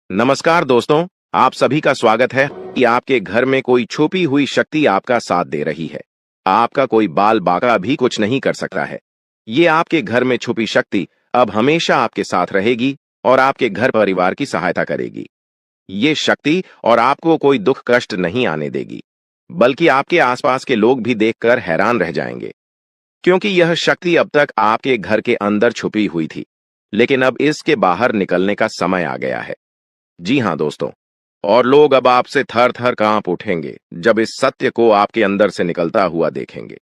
नमस्कार दोस्तों, आप सभी का स्वागत है कि आपके घर में कोई छुपी हुई शक्ति आपका साथ दे रही है। आपका कोई बाल बाका भी कुछ नहीं कर सकता है। ये आपके घर में छुपी शक्ति अब हमेशा आपके साथ रहेगी और आपके घर परिवार की सहायता करेगी। ये शक्ति और आपको कोई दुख कष्ट नहीं आने देगी, बल्कि आपके आसपास के लोग भी देखकर हैरान रह जाएंगे, क्योंकि यह शक्ति अब तक आपके घर के अंदर छुपी हुई थी, लेकिन अब इसके बाहर निकलने का समय आ गया है। जी हाँ दोस्तों, और लोग अब आपसे थर थर कांप उठेंगे जब इस सत्य को आपके अंदर से निकलता हुआ देखेंगे।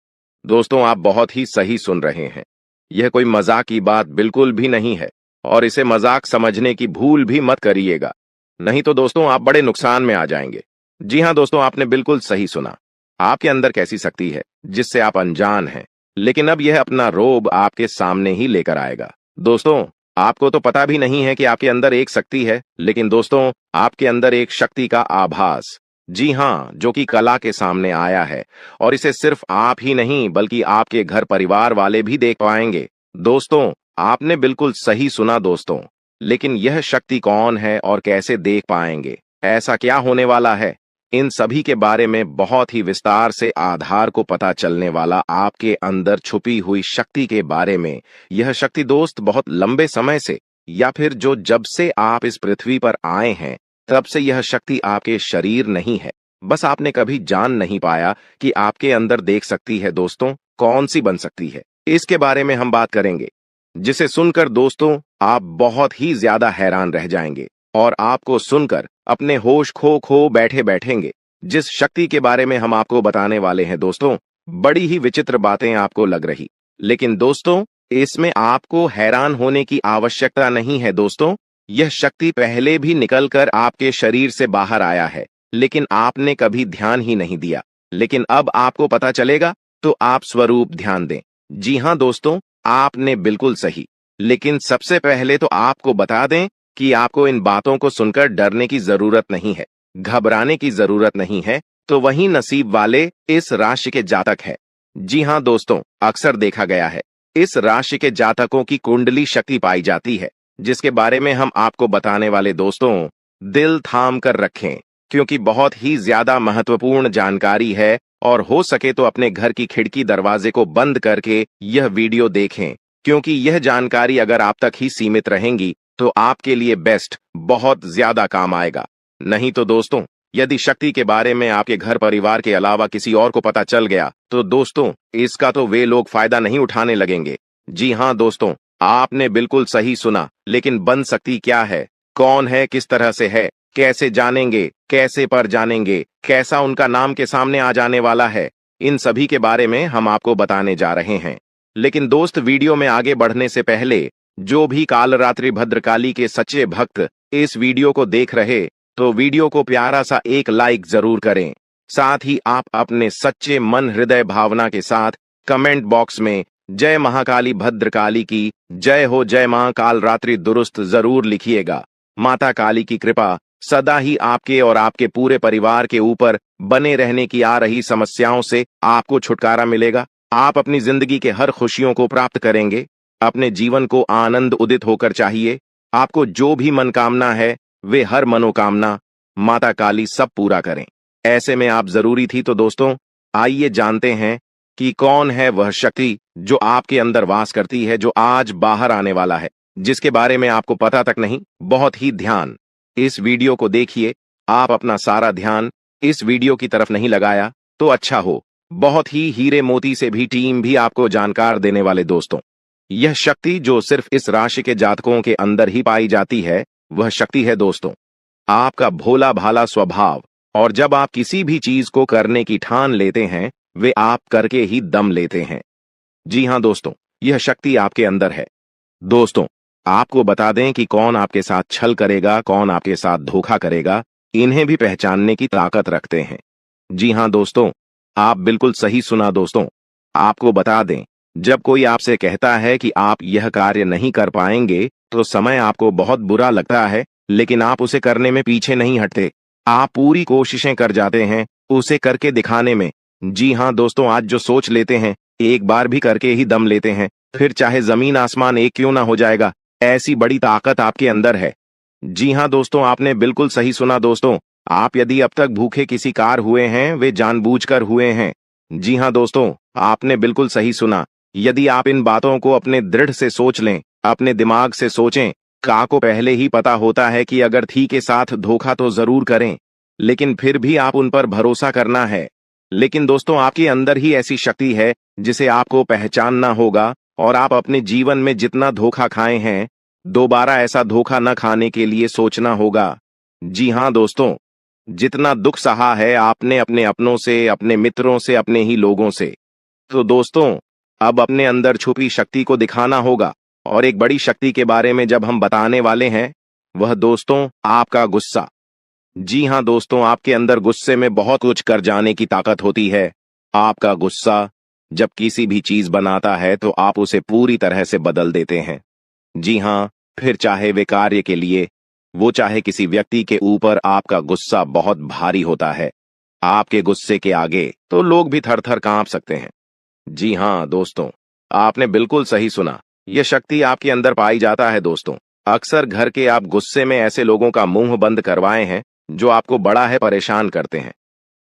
दोस्तों, आप बहुत ही सही सुन रहे हैं। यह कोई मजाक की बात बिल्कुल भी नहीं है और इसे मजाक समझने की भूल भी मत करिएगा, नहीं तो दोस्तों आप बड़े नुकसान में आ जाएंगे। जी हाँ दोस्तों, आपने बिल्कुल सही सुना। आपके अंदर कैसी शक्ति है जिससे आप अनजान हैं, लेकिन अब यह अपना रोब आपके सामने ही लेकर आएगा। दोस्तों, आपको तो पता भी नहीं है कि आपके अंदर एक शक्ति है, लेकिन दोस्तों आपके अंदर एक शक्ति का आभास, जी हाँ, जो कि कला के सामने आया है और इसे सिर्फ आप ही नहीं बल्कि आपके घर परिवार वाले भी देख पाएंगे। दोस्तों, आपने बिल्कुल सही सुना दोस्तों, लेकिन यह शक्ति कौन है और कैसे देख पाएंगे? ऐसा क्या होने वाला है? इन सभी के बारे में बहुत ही विस्तार से आधार को पता चलने वाला आपके अंदर छुपी हुई शक्ति के बारे में। यह शक्ति दोस्त बहुत लंबे समय से, या फिर जो जब से आप इस पृथ्वी पर आए हैं तब से यह शक्ति आपके शरीर नहीं है, बस आपने कभी जान नहीं पाया कि आपके अंदर देख सकती है। दोस्तों, कौन सी बन सकती है, इसके बारे में हम बात करेंगे, जिसे सुनकर दोस्तों आप बहुत ही ज्यादा हैरान रह जाएंगे और आपको सुनकर अपने होश खो बैठे बैठेंगे। जिस शक्ति के बारे में हम आपको बताने वाले हैं दोस्तों, बड़ी ही विचित्र बातें आपको लग रही, लेकिन दोस्तों इसमें आपको हैरान होने की आवश्यकता नहीं है। दोस्तों, यह शक्ति पहले भी निकलकर आपके शरीर से बाहर आया है, लेकिन आपने कभी ध्यान ही नहीं दिया। लेकिन अब आपको पता चलेगा, तो आप स्वरूप ध्यान दें। जी हाँ दोस्तों, आपने बिल्कुल सही। लेकिन सबसे पहले तो आपको बता दें कि आपको इन बातों को सुनकर डरने की जरूरत नहीं है, घबराने की जरूरत नहीं है। तो वही नसीब वाले इस राशि के जातक है। जी हाँ दोस्तों, अक्सर देखा गया है इस राशि के जातकों की कुंडली शक्ति पाई जाती है, जिसके बारे में हम आपको बताने वाले दोस्तों, दिल थाम कर रखें, क्योंकि बहुत ही ज्यादा महत्वपूर्ण जानकारी है। और हो सके तो अपने घर की खिड़की दरवाजे को बंद करके यह वीडियो देखें, क्योंकि यह जानकारी अगर आप तक ही सीमित रहेंगी तो आपके लिए बेस्ट, बहुत ज्यादा काम आएगा। नहीं तो दोस्तों, यदि शक्ति के बारे में आपके घर परिवार के अलावा किसी और को पता चल गया तो दोस्तों इसका तो वे लोग फायदा नहीं उठाने लगेंगे। जी हाँ दोस्तों, आपने बिल्कुल सही सुना। लेकिन बन सकती क्या है, कौन है, किस तरह से है, कैसे जानेंगे, कैसे पर जानेंगे, कैसा उनका नाम के सामने आ जाने वाला है, इन सभी के बारे में हम आपको बताने जा रहे हैं। लेकिन दोस्त, वीडियो में आगे बढ़ने से पहले जो भी कालरात्रि भद्रकाली के सच्चे भक्त इस वीडियो को देख रहे, तो वीडियो को प्यारा सा एक लाइक जरूर करें। साथ ही आप अपने सच्चे मन हृदय भावना के साथ कमेंट बॉक्स में जय महाकाली भद्रकाली की जय हो, जय मां कालरात्रि दुरुस्त जरूर लिखिएगा। माता काली की कृपा सदा ही आपके और आपके पूरे परिवार के ऊपर बने रहने की आ रही समस्याओं से आपको छुटकारा मिलेगा। आप अपनी जिंदगी के हर खुशियों को प्राप्त करेंगे। अपने जीवन को आनंद उदित होकर चाहिए। आपको जो भी मनोकामना है, वे हर मनोकामना माता काली सब पूरा करें। ऐसे में आप जरूरी थी। तो दोस्तों आइए जानते हैं कि कौन है वह शक्ति जो आपके अंदर वास करती है, जो आज बाहर आने वाला है, जिसके बारे में आपको पता तक नहीं। बहुत ही ध्यान इस वीडियो को देखिए। आप अपना सारा ध्यान इस वीडियो की तरफ नहीं लगाया तो अच्छा हो। बहुत ही हीरे मोती से भी टीम भी आपको जानकार देने वाले दोस्तों, यह शक्ति जो सिर्फ इस राशि के जातकों के अंदर ही पाई जाती है, वह शक्ति है दोस्तों आपका भोला भाला स्वभाव। और जब आप किसी भी चीज को करने की ठान लेते हैं, वे आप करके ही दम लेते हैं। जी हाँ दोस्तों, यह शक्ति आपके अंदर है। दोस्तों, आपको बता दें कि कौन आपके साथ छल करेगा, कौन आपके साथ धोखा करेगा, इन्हें भी पहचानने की ताकत रखते हैं। जी हाँ दोस्तों, आप बिल्कुल सही सुना दोस्तों। आपको बता दें, जब कोई आपसे कहता है कि आप यह कार्य नहीं कर पाएंगे, तो समय आपको बहुत बुरा लगता है, लेकिन आप उसे करने में पीछे नहीं हटते। आप पूरी कोशिशें कर जाते हैं उसे करके दिखाने में। जी हाँ दोस्तों, आज जो सोच लेते हैं, एक बार भी करके ही दम लेते हैं, फिर चाहे जमीन आसमान एक क्यों ना हो जाएगा। ऐसी बड़ी ताकत आपके अंदर है। जी हाँ दोस्तों, आपने बिल्कुल सही सुना दोस्तों। आप यदि अब तक भूखे किसी कार हुए हैं, वे जानबूझकर हुए हैं। जी हाँ दोस्तों, आपने बिल्कुल सही सुना। यदि आप इन बातों को अपने दृढ़ से सोच लें, अपने दिमाग से सोचें, का को पहले ही पता होता है कि अगर थी के साथ धोखा तो जरूर करें, लेकिन फिर भी आप उन पर भरोसा करना है। लेकिन दोस्तों, आपके अंदर ही ऐसी शक्ति है जिसे आपको पहचानना होगा, और आप अपने जीवन में जितना धोखा खाए हैं, दोबारा ऐसा धोखा न खाने के लिए सोचना होगा। जी हाँ दोस्तों, जितना दुख सहा है आपने अपने अपनों से, अपने मित्रों से, अपने ही लोगों से, तो दोस्तों अब अपने अंदर छुपी शक्ति को दिखाना होगा। और एक बड़ी शक्ति के बारे में जब हम बताने वाले हैं, वह दोस्तों आपका गुस्सा। जी हाँ दोस्तों, आपके अंदर गुस्से में बहुत कुछ कर जाने की ताकत होती है। आपका गुस्सा जब किसी भी चीज बनाता है तो आप उसे पूरी तरह से बदल देते हैं। जी हाँ, फिर चाहे वे कार्य के लिए, वो चाहे किसी व्यक्ति के ऊपर, आपका गुस्सा बहुत भारी होता है। आपके गुस्से के आगे तो लोग भी थर थर कांप सकते हैं। जी हाँ दोस्तों, आपने बिल्कुल सही सुना। यह शक्ति आपके अंदर पाई जाता है दोस्तों। अक्सर घर के आप गुस्से में ऐसे लोगों का मुंह बंद करवाए हैं जो आपको बड़ा है परेशान करते हैं।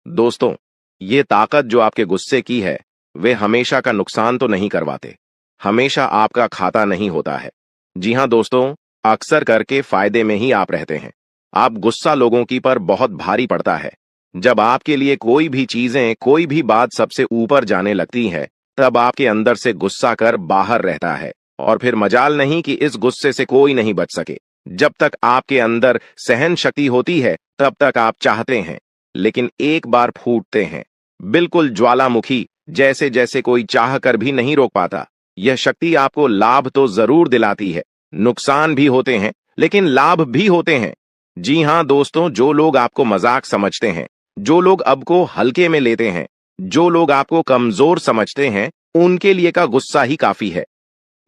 दोस्तों, ये ताकत जो आपके गुस्से की है, वे हमेशा का नुकसान तो नहीं करवाते, हमेशा आपका खाता नहीं होता है। जी हाँ दोस्तों, अक्सर करके फायदे में ही आप रहते हैं। आप गुस्सा लोगों की पर बहुत भारी पड़ता है। जब आपके लिए कोई भी चीजें, कोई भी बात सबसे ऊपर जाने लगती है, तब आपके अंदर से गुस्सा कर बाहर रहता है, और फिर मजाल नहीं कि इस गुस्से से कोई नहीं बच सके। जब तक आपके अंदर सहन शक्ति होती है, तब तक आप चाहते हैं, लेकिन एक बार फूटते हैं, बिल्कुल ज्वालामुखी जैसे जैसे कोई चाह कर भी नहीं रोक पाता। यह शक्ति आपको लाभ तो जरूर दिलाती है, नुकसान भी होते हैं, लेकिन लाभ भी होते हैं। जी हाँ दोस्तों, जो लोग आपको मजाक समझते हैं, जो लोग अब को हल्के में लेते हैं, जो लोग आपको कमजोर समझते हैं, उनके लिए का गुस्सा ही काफी है।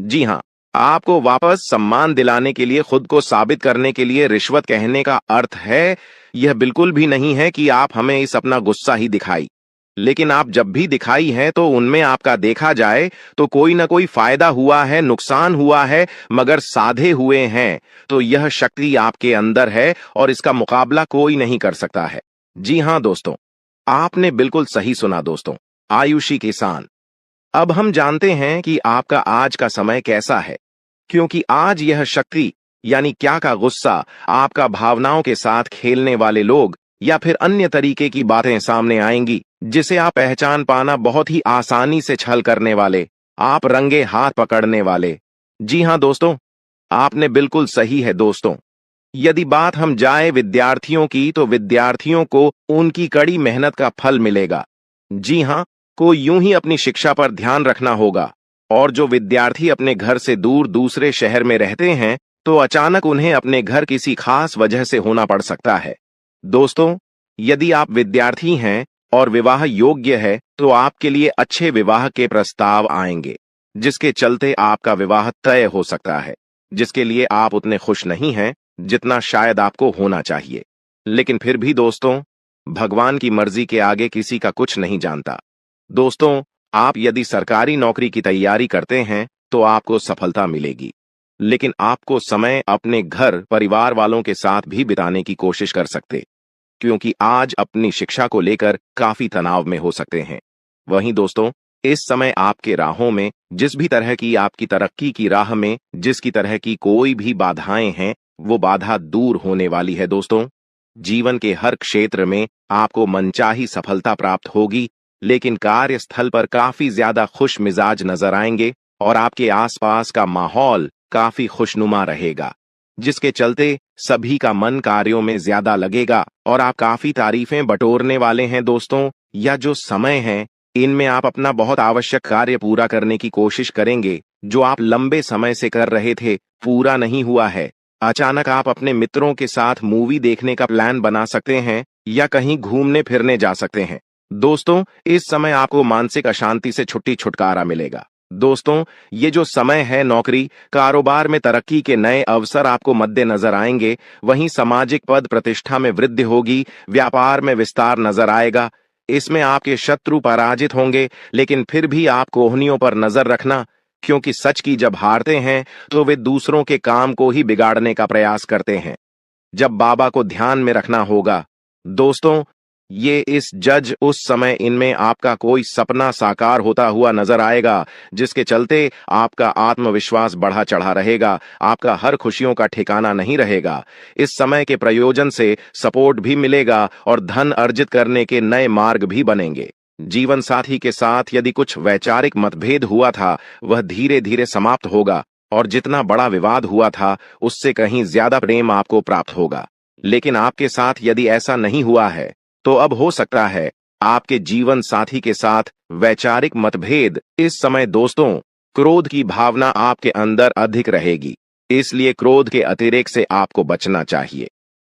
जी हाँ, आपको वापस सम्मान दिलाने के लिए, खुद को साबित करने के लिए रिश्वत कहने का अर्थ है, यह बिल्कुल भी नहीं है कि आप हमें इस अपना गुस्सा ही दिखाई। लेकिन आप जब भी दिखाई है तो उनमें आपका देखा जाए तो कोई ना कोई फायदा हुआ है, नुकसान हुआ है, मगर साधे हुए हैं तो यह शक्ति आपके अंदर है और इसका मुकाबला कोई नहीं कर सकता है। जी हाँ दोस्तों, आपने बिल्कुल सही सुना दोस्तों। आयुषी किसान, अब हम जानते हैं कि आपका आज का समय कैसा है, क्योंकि आज यह शक्ति यानी क्या का गुस्सा, आपका भावनाओं के साथ खेलने वाले लोग या फिर अन्य तरीके की बातें सामने आएंगी जिसे आप पहचान पाना बहुत ही आसानी से छल करने वाले, आप रंगे हाथ पकड़ने वाले। जी हाँ दोस्तों, आपने बिल्कुल सही है दोस्तों। यदि बात हम जाए विद्यार्थियों की, तो विद्यार्थियों को उनकी कड़ी मेहनत का फल मिलेगा। जी हाँ, को यूं ही अपनी शिक्षा पर ध्यान रखना होगा। और जो विद्यार्थी अपने घर से दूर दूसरे शहर में रहते हैं, तो अचानक उन्हें अपने घर किसी खास वजह से होना पड़ सकता है। दोस्तों, यदि आप विद्यार्थी हैं और विवाह योग्य है, तो आपके लिए अच्छे विवाह के प्रस्ताव आएंगे, जिसके चलते आपका विवाह तय हो सकता है, जिसके लिए आप उतने खुश नहीं हैं जितना शायद आपको होना चाहिए। लेकिन फिर भी दोस्तों, भगवान की मर्जी के आगे किसी का कुछ नहीं जानता। दोस्तों, आप यदि सरकारी नौकरी की तैयारी करते हैं तो आपको सफलता मिलेगी, लेकिन आपको समय अपने घर परिवार वालों के साथ भी बिताने की कोशिश कर सकते, क्योंकि आज अपनी शिक्षा को लेकर काफी तनाव में हो सकते हैं। वहीं दोस्तों, इस समय आपके राहों में, जिस भी तरह की आपकी तरक्की की राह में जिसकी तरह की कोई भी बाधाएं हैं, वो बाधा दूर होने वाली है दोस्तों। जीवन के हर क्षेत्र में आपको मनचाही सफलता प्राप्त होगी, लेकिन कार्यस्थल पर काफी ज्यादा खुश मिजाज नजर आएंगे और आपके आसपास का माहौल काफी खुशनुमा रहेगा, जिसके चलते सभी का मन कार्यों में ज्यादा लगेगा और आप काफी तारीफें बटोरने वाले हैं दोस्तों। या जो समय है, इनमें आप अपना बहुत आवश्यक कार्य पूरा करने की कोशिश करेंगे, जो आप लंबे समय से कर रहे थे, पूरा नहीं हुआ है। अचानक आप अपने मित्रों के साथ मूवी देखने का प्लान बना सकते हैं या कहीं घूमने फिरने जा सकते हैं। दोस्तों, इस समय आपको मानसिक अशांति से छुटकारा मिलेगा। दोस्तों, ये जो समय है, नौकरी कारोबार में तरक्की के नए अवसर आपको मद्देनजर आएंगे, वहीं सामाजिक पद प्रतिष्ठा में वृद्धि होगी, व्यापार में विस्तार नजर आएगा। इसमें आपके शत्रु पराजित होंगे, लेकिन फिर भी आप कोहनियों पर नजर रखना, क्योंकि सच की जब हारते हैं तो वे दूसरों के काम को ही बिगाड़ने का प्रयास करते हैं। जब बाबा को ध्यान में रखना होगा। दोस्तों, ये इस जज उस समय इनमें आपका कोई सपना साकार होता हुआ नजर आएगा, जिसके चलते आपका आत्मविश्वास बढ़ा चढ़ा रहेगा, आपका हर खुशियों का ठिकाना नहीं रहेगा। इस समय के प्रयोजन से सपोर्ट भी मिलेगा और धन अर्जित करने के नए मार्ग भी बनेंगे। जीवन साथी के साथ यदि कुछ वैचारिक मतभेद हुआ था, वह धीरे धीरे समाप्त होगा और जितना बड़ा विवाद हुआ था, उससे कहीं ज्यादा प्रेम आपको प्राप्त होगा। लेकिन आपके साथ यदि ऐसा नहीं हुआ है, तो अब हो सकता है आपके जीवन साथी के साथ वैचारिक मतभेद। इस समय दोस्तों, क्रोध की भावना आपके अंदर अधिक रहेगी, इसलिए क्रोध के अतिरेक से आपको बचना चाहिए।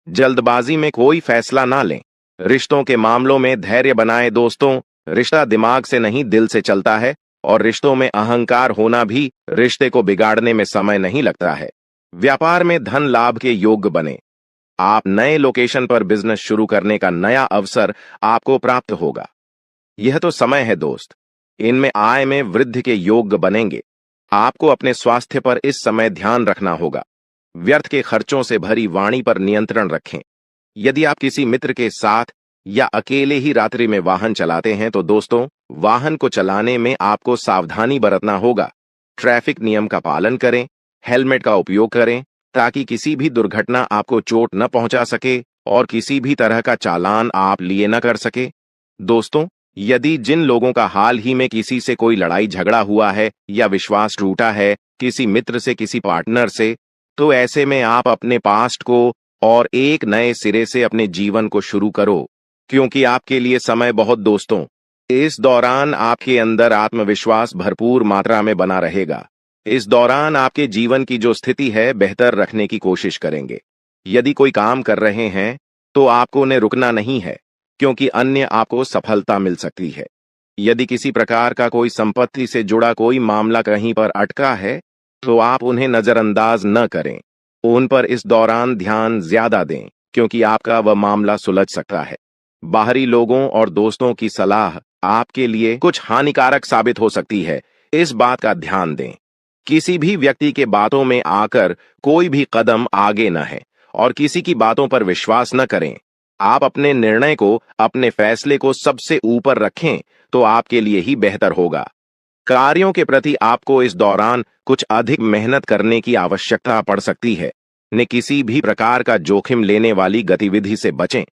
जल्दबाजी में कोई फैसला ना लें। रिश्तों के मामलों में धैर्य बनाएं दोस्तों। रिश्ता दिमाग से नहीं, दिल से चलता है और रिश्तों में अहंकार होना भी रिश्ते को बिगाड़ने में समय नहीं लगता है। व्यापार में धन लाभ के योग्य बने। आप नए लोकेशन पर बिजनेस शुरू करने का नया अवसर आपको प्राप्त होगा। यह तो समय है दोस्त, इनमें आय में वृद्धि के योग्य बनेंगे। आपको अपने स्वास्थ्य पर इस समय ध्यान रखना होगा। व्यर्थ के खर्चों से भरी वाणी पर नियंत्रण रखें। यदि आप किसी मित्र के साथ या अकेले ही रात्रि में वाहन चलाते हैं, तो दोस्तों, वाहन को चलाने में आपको सावधानी बरतना होगा। ट्रैफिक नियम का पालन करें, हेलमेट का उपयोग करें, ताकि किसी भी दुर्घटना आपको चोट न पहुंचा सके और किसी भी तरह का चालान आप लिए न कर सके। दोस्तों, यदि जिन लोगों का हाल ही में किसी से कोई लड़ाई झगड़ा हुआ है या विश्वास टूटा है, किसी मित्र से, किसी पार्टनर से, तो ऐसे में आप अपने पास्ट को और एक नए सिरे से अपने जीवन को शुरू करो, क्योंकि आपके लिए समय बहुत दोस्तों। इस दौरान आपके अंदर आत्मविश्वास भरपूर मात्रा में बना रहेगा। इस दौरान आपके जीवन की जो स्थिति है, बेहतर रखने की कोशिश करेंगे। यदि कोई काम कर रहे हैं, तो आपको उन्हें रुकना नहीं है, क्योंकि अन्य आपको सफलता मिल सकती है। यदि किसी प्रकार का कोई संपत्ति से जुड़ा कोई मामला कहीं पर अटका है, तो आप उन्हें नजरअंदाज न करें। उन पर इस दौरान ध्यान ज्यादा दें, क्योंकि आपका वह मामला सुलझ सकता है। बाहरी लोगों और दोस्तों की सलाह आपके लिए कुछ हानिकारक साबित हो सकती है, इस बात का ध्यान दें। किसी भी व्यक्ति के बातों में आकर कोई भी कदम आगे न है और किसी की बातों पर विश्वास न करें। आप अपने निर्णय को, अपने फैसले को सबसे ऊपर रखें, तो आपके लिए ही बेहतर होगा। कार्यों के प्रति आपको इस दौरान कुछ अधिक मेहनत करने की आवश्यकता पड़ सकती है। ने किसी भी प्रकार का जोखिम लेने वाली गतिविधि से बचें,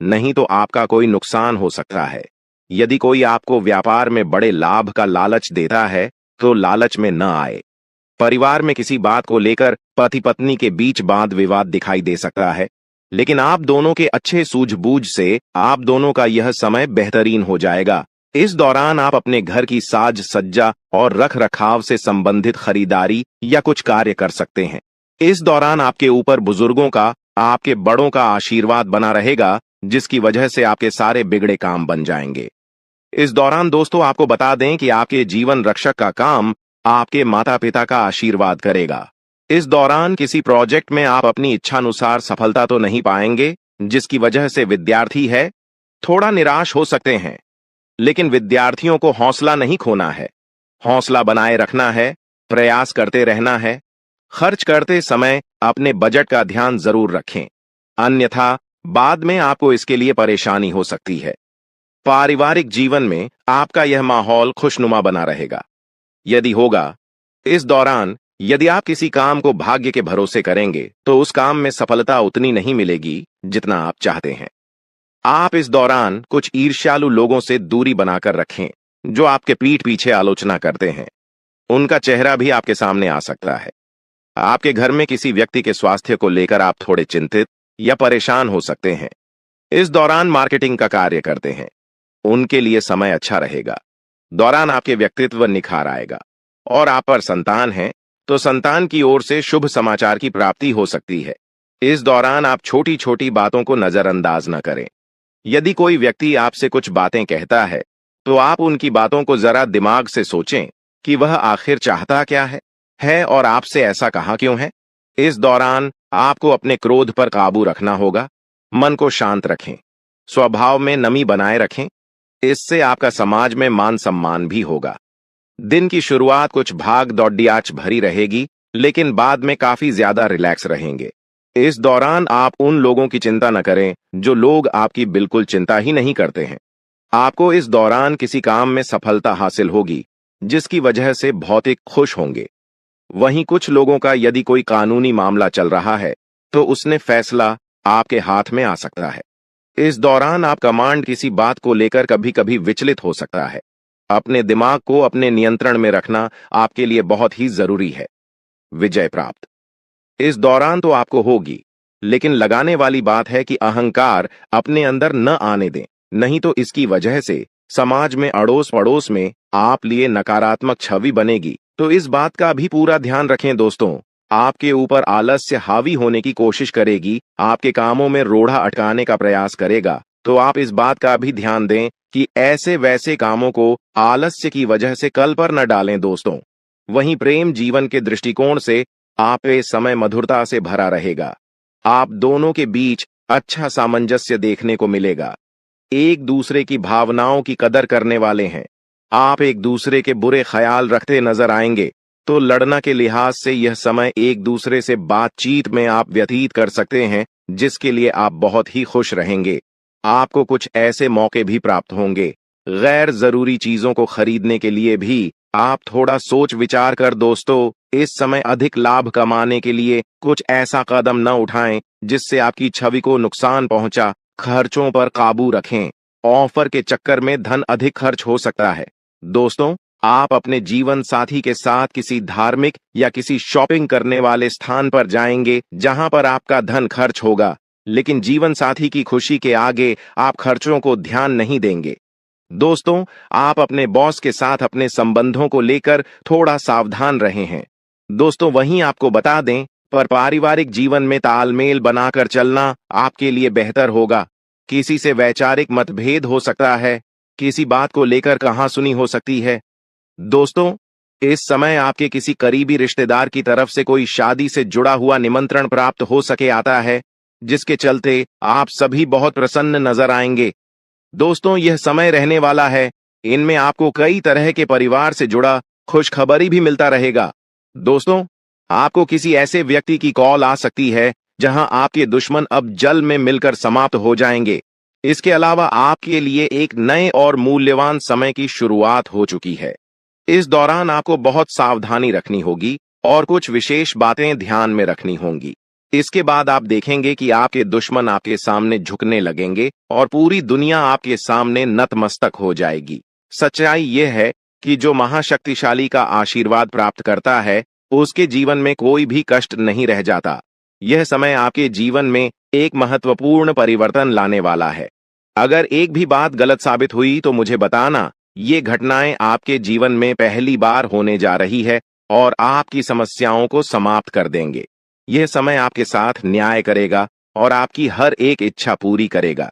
नहीं तो आपका कोई नुकसान हो सकता है। यदि कोई आपको व्यापार में बड़े लाभ का लालच देता है, तो लालच में न आए। परिवार में किसी बात को लेकर पति पत्नी के बीच वाद विवाद दिखाई दे सकता है, लेकिन आप दोनों के अच्छे सूझबूझ से आप दोनों का यह समय बेहतरीन हो जाएगा। इस दौरान आप अपने घर की साज सज्जा और रख रखाव से संबंधित खरीदारी या कुछ कार्य कर सकते हैं। इस दौरान आपके ऊपर बुजुर्गों का, आपके बड़ों का आशीर्वाद बना रहेगा, जिसकी वजह से आपके सारे बिगड़े काम बन जाएंगे। इस दौरान दोस्तों, आपको बता दें कि आपके जीवन रक्षक का काम आपके माता पिता का आशीर्वाद करेगा। इस दौरान किसी प्रोजेक्ट में आप अपनी इच्छानुसार सफलता तो नहीं पाएंगे, जिसकी वजह से विद्यार्थी है थोड़ा निराश हो सकते हैं। लेकिन विद्यार्थियों को हौसला नहीं खोना है, हौसला बनाए रखना है, प्रयास करते रहना है। खर्च करते समय अपने बजट का ध्यान जरूर रखें, अन्यथा बाद में आपको इसके लिए परेशानी हो सकती है। पारिवारिक जीवन में आपका यह माहौल खुशनुमा बना रहेगा। यदि होगा, इस दौरान यदि आप किसी काम को भाग्य के भरोसे करेंगे, तो उस काम में सफलता उतनी नहीं मिलेगी जितना आप चाहते हैं। आप इस दौरान कुछ ईर्ष्यालु लोगों से दूरी बनाकर रखें, जो आपके पीठ पीछे आलोचना करते हैं। उनका चेहरा भी आपके सामने आ सकता है। आपके घर में किसी व्यक्ति के स्वास्थ्य को लेकर आप थोड़े चिंतित या परेशान हो सकते हैं। इस दौरान मार्केटिंग का कार्य करते हैं, उनके लिए समय अच्छा रहेगा। दौरान आपके व्यक्तित्व निखार आएगा। और आप पर संतान है, तो संतान की ओर से शुभ समाचार की प्राप्ति हो सकती है। इस दौरान आप छोटी छोटी बातों को नजरअंदाज न करें। यदि कोई व्यक्ति आपसे कुछ बातें कहता है, तो आप उनकी बातों को जरा दिमाग से सोचें कि वह आखिर चाहता क्या है और आपसे ऐसा कहा क्यों है। इस दौरान आपको अपने क्रोध पर काबू रखना होगा। मन को शांत रखें, स्वभाव में नमी बनाए रखें, इससे आपका समाज में मान सम्मान भी होगा। दिन की शुरुआत कुछ भाग दौड़ियाच भरी रहेगी, लेकिन बाद में काफी ज्यादा रिलैक्स रहेंगे। इस दौरान आप उन लोगों की चिंता न करें जो लोग आपकी बिल्कुल चिंता ही नहीं करते हैं। आपको इस दौरान किसी काम में सफलता हासिल होगी, जिसकी वजह से भौतिक खुश होंगे। वहीं कुछ लोगों का यदि कोई कानूनी मामला चल रहा है, तो उसने फैसला आपके हाथ में आ सकता है। इस दौरान आप कमांड किसी बात को लेकर कभी कभी विचलित हो सकता है। अपने दिमाग को अपने नियंत्रण में रखना आपके लिए बहुत ही जरूरी है। विजय प्राप्त इस दौरान तो आपको होगी, लेकिन लगाने वाली बात है कि अहंकार अपने अंदर न आने दें, नहीं तो इसकी वजह से समाज में अड़ोस पड़ोस में आप लिए नकारात्मक छवि बनेगी। तो इस बात का भी पूरा ध्यान रखें दोस्तों। आपके ऊपर आलस्य हावी होने की कोशिश करेगी, आपके कामों में रोड़ा अटकाने का प्रयास करेगा। तो आप इस बात का भी ध्यान दें कि ऐसे वैसे कामों को आलस्य की वजह से कल पर न डालें दोस्तों। वहीं प्रेम जीवन के दृष्टिकोण से आप ये समय मधुरता से भरा रहेगा। आप दोनों के बीच अच्छा सामंजस्य देखने को मिलेगा। एक दूसरे की भावनाओं की कदर करने वाले हैं। आप एक दूसरे के बुरे ख्याल रखते नजर आएंगे, तो लड़ना के लिहाज से यह समय एक दूसरे से बातचीत में आप व्यतीत कर सकते हैं, जिसके लिए आप बहुत ही खुश रहेंगे। आपको कुछ ऐसे मौके भी प्राप्त होंगे। गैर जरूरी चीजों को खरीदने के लिए भी आप थोड़ा सोच विचार कर दोस्तों, इस समय अधिक लाभ कमाने के लिए कुछ ऐसा कदम न उठाएं जिससे आपकी छवि को नुकसान पहुंचा। खर्चों पर काबू रखें। ऑफर के चक्कर में धन अधिक खर्च हो सकता है। दोस्तों, आप अपने जीवन साथी के साथ किसी धार्मिक या किसी शॉपिंग करने वाले स्थान पर जाएंगे जहां पर आपका धन खर्च होगा, लेकिन जीवन साथी की खुशी के आगे आप खर्चों को ध्यान नहीं देंगे। दोस्तों, आप अपने बॉस के साथ अपने संबंधों को लेकर थोड़ा सावधान रहे हैं। दोस्तों, वहीं आपको बता दें, पर पारिवारिक जीवन में तालमेल बनाकर चलना आपके लिए बेहतर होगा। किसी से वैचारिक मतभेद हो सकता है, किसी बात को लेकर कहासुनी हो सकती है। दोस्तों, इस समय आपके किसी करीबी रिश्तेदार की तरफ से कोई शादी से जुड़ा हुआ निमंत्रण प्राप्त हो सके आता है, जिसके चलते आप सभी बहुत प्रसन्न नजर आएंगे। दोस्तों, यह समय रहने वाला है। इनमें आपको कई तरह के परिवार से जुड़ा खुशखबरी भी मिलता रहेगा। दोस्तों, आपको किसी ऐसे व्यक्ति की कॉल आ सकती है जहां आपके दुश्मन अब जल में मिलकर समाप्त हो जाएंगे। इसके अलावा आपके लिए एक नए और मूल्यवान समय की शुरुआत हो चुकी है। इस दौरान आपको बहुत सावधानी रखनी होगी और कुछ विशेष बातें ध्यान में रखनी होंगी। इसके बाद आप देखेंगे कि आपके दुश्मन आपके सामने झुकने लगेंगे और पूरी दुनिया आपके सामने नतमस्तक हो जाएगी। सच्चाई यह है कि जो महाशक्तिशाली का आशीर्वाद प्राप्त करता है, उसके जीवन में कोई भी कष्ट नहीं रह जाता। यह समय आपके जीवन में एक महत्वपूर्ण परिवर्तन लाने वाला है। अगर एक भी बात गलत साबित हुई तो मुझे बताना। ये घटनाएं आपके जीवन में पहली बार होने जा रही है और आपकी समस्याओं को समाप्त कर देंगे। यह समय आपके साथ न्याय करेगा और आपकी हर एक इच्छा पूरी करेगा।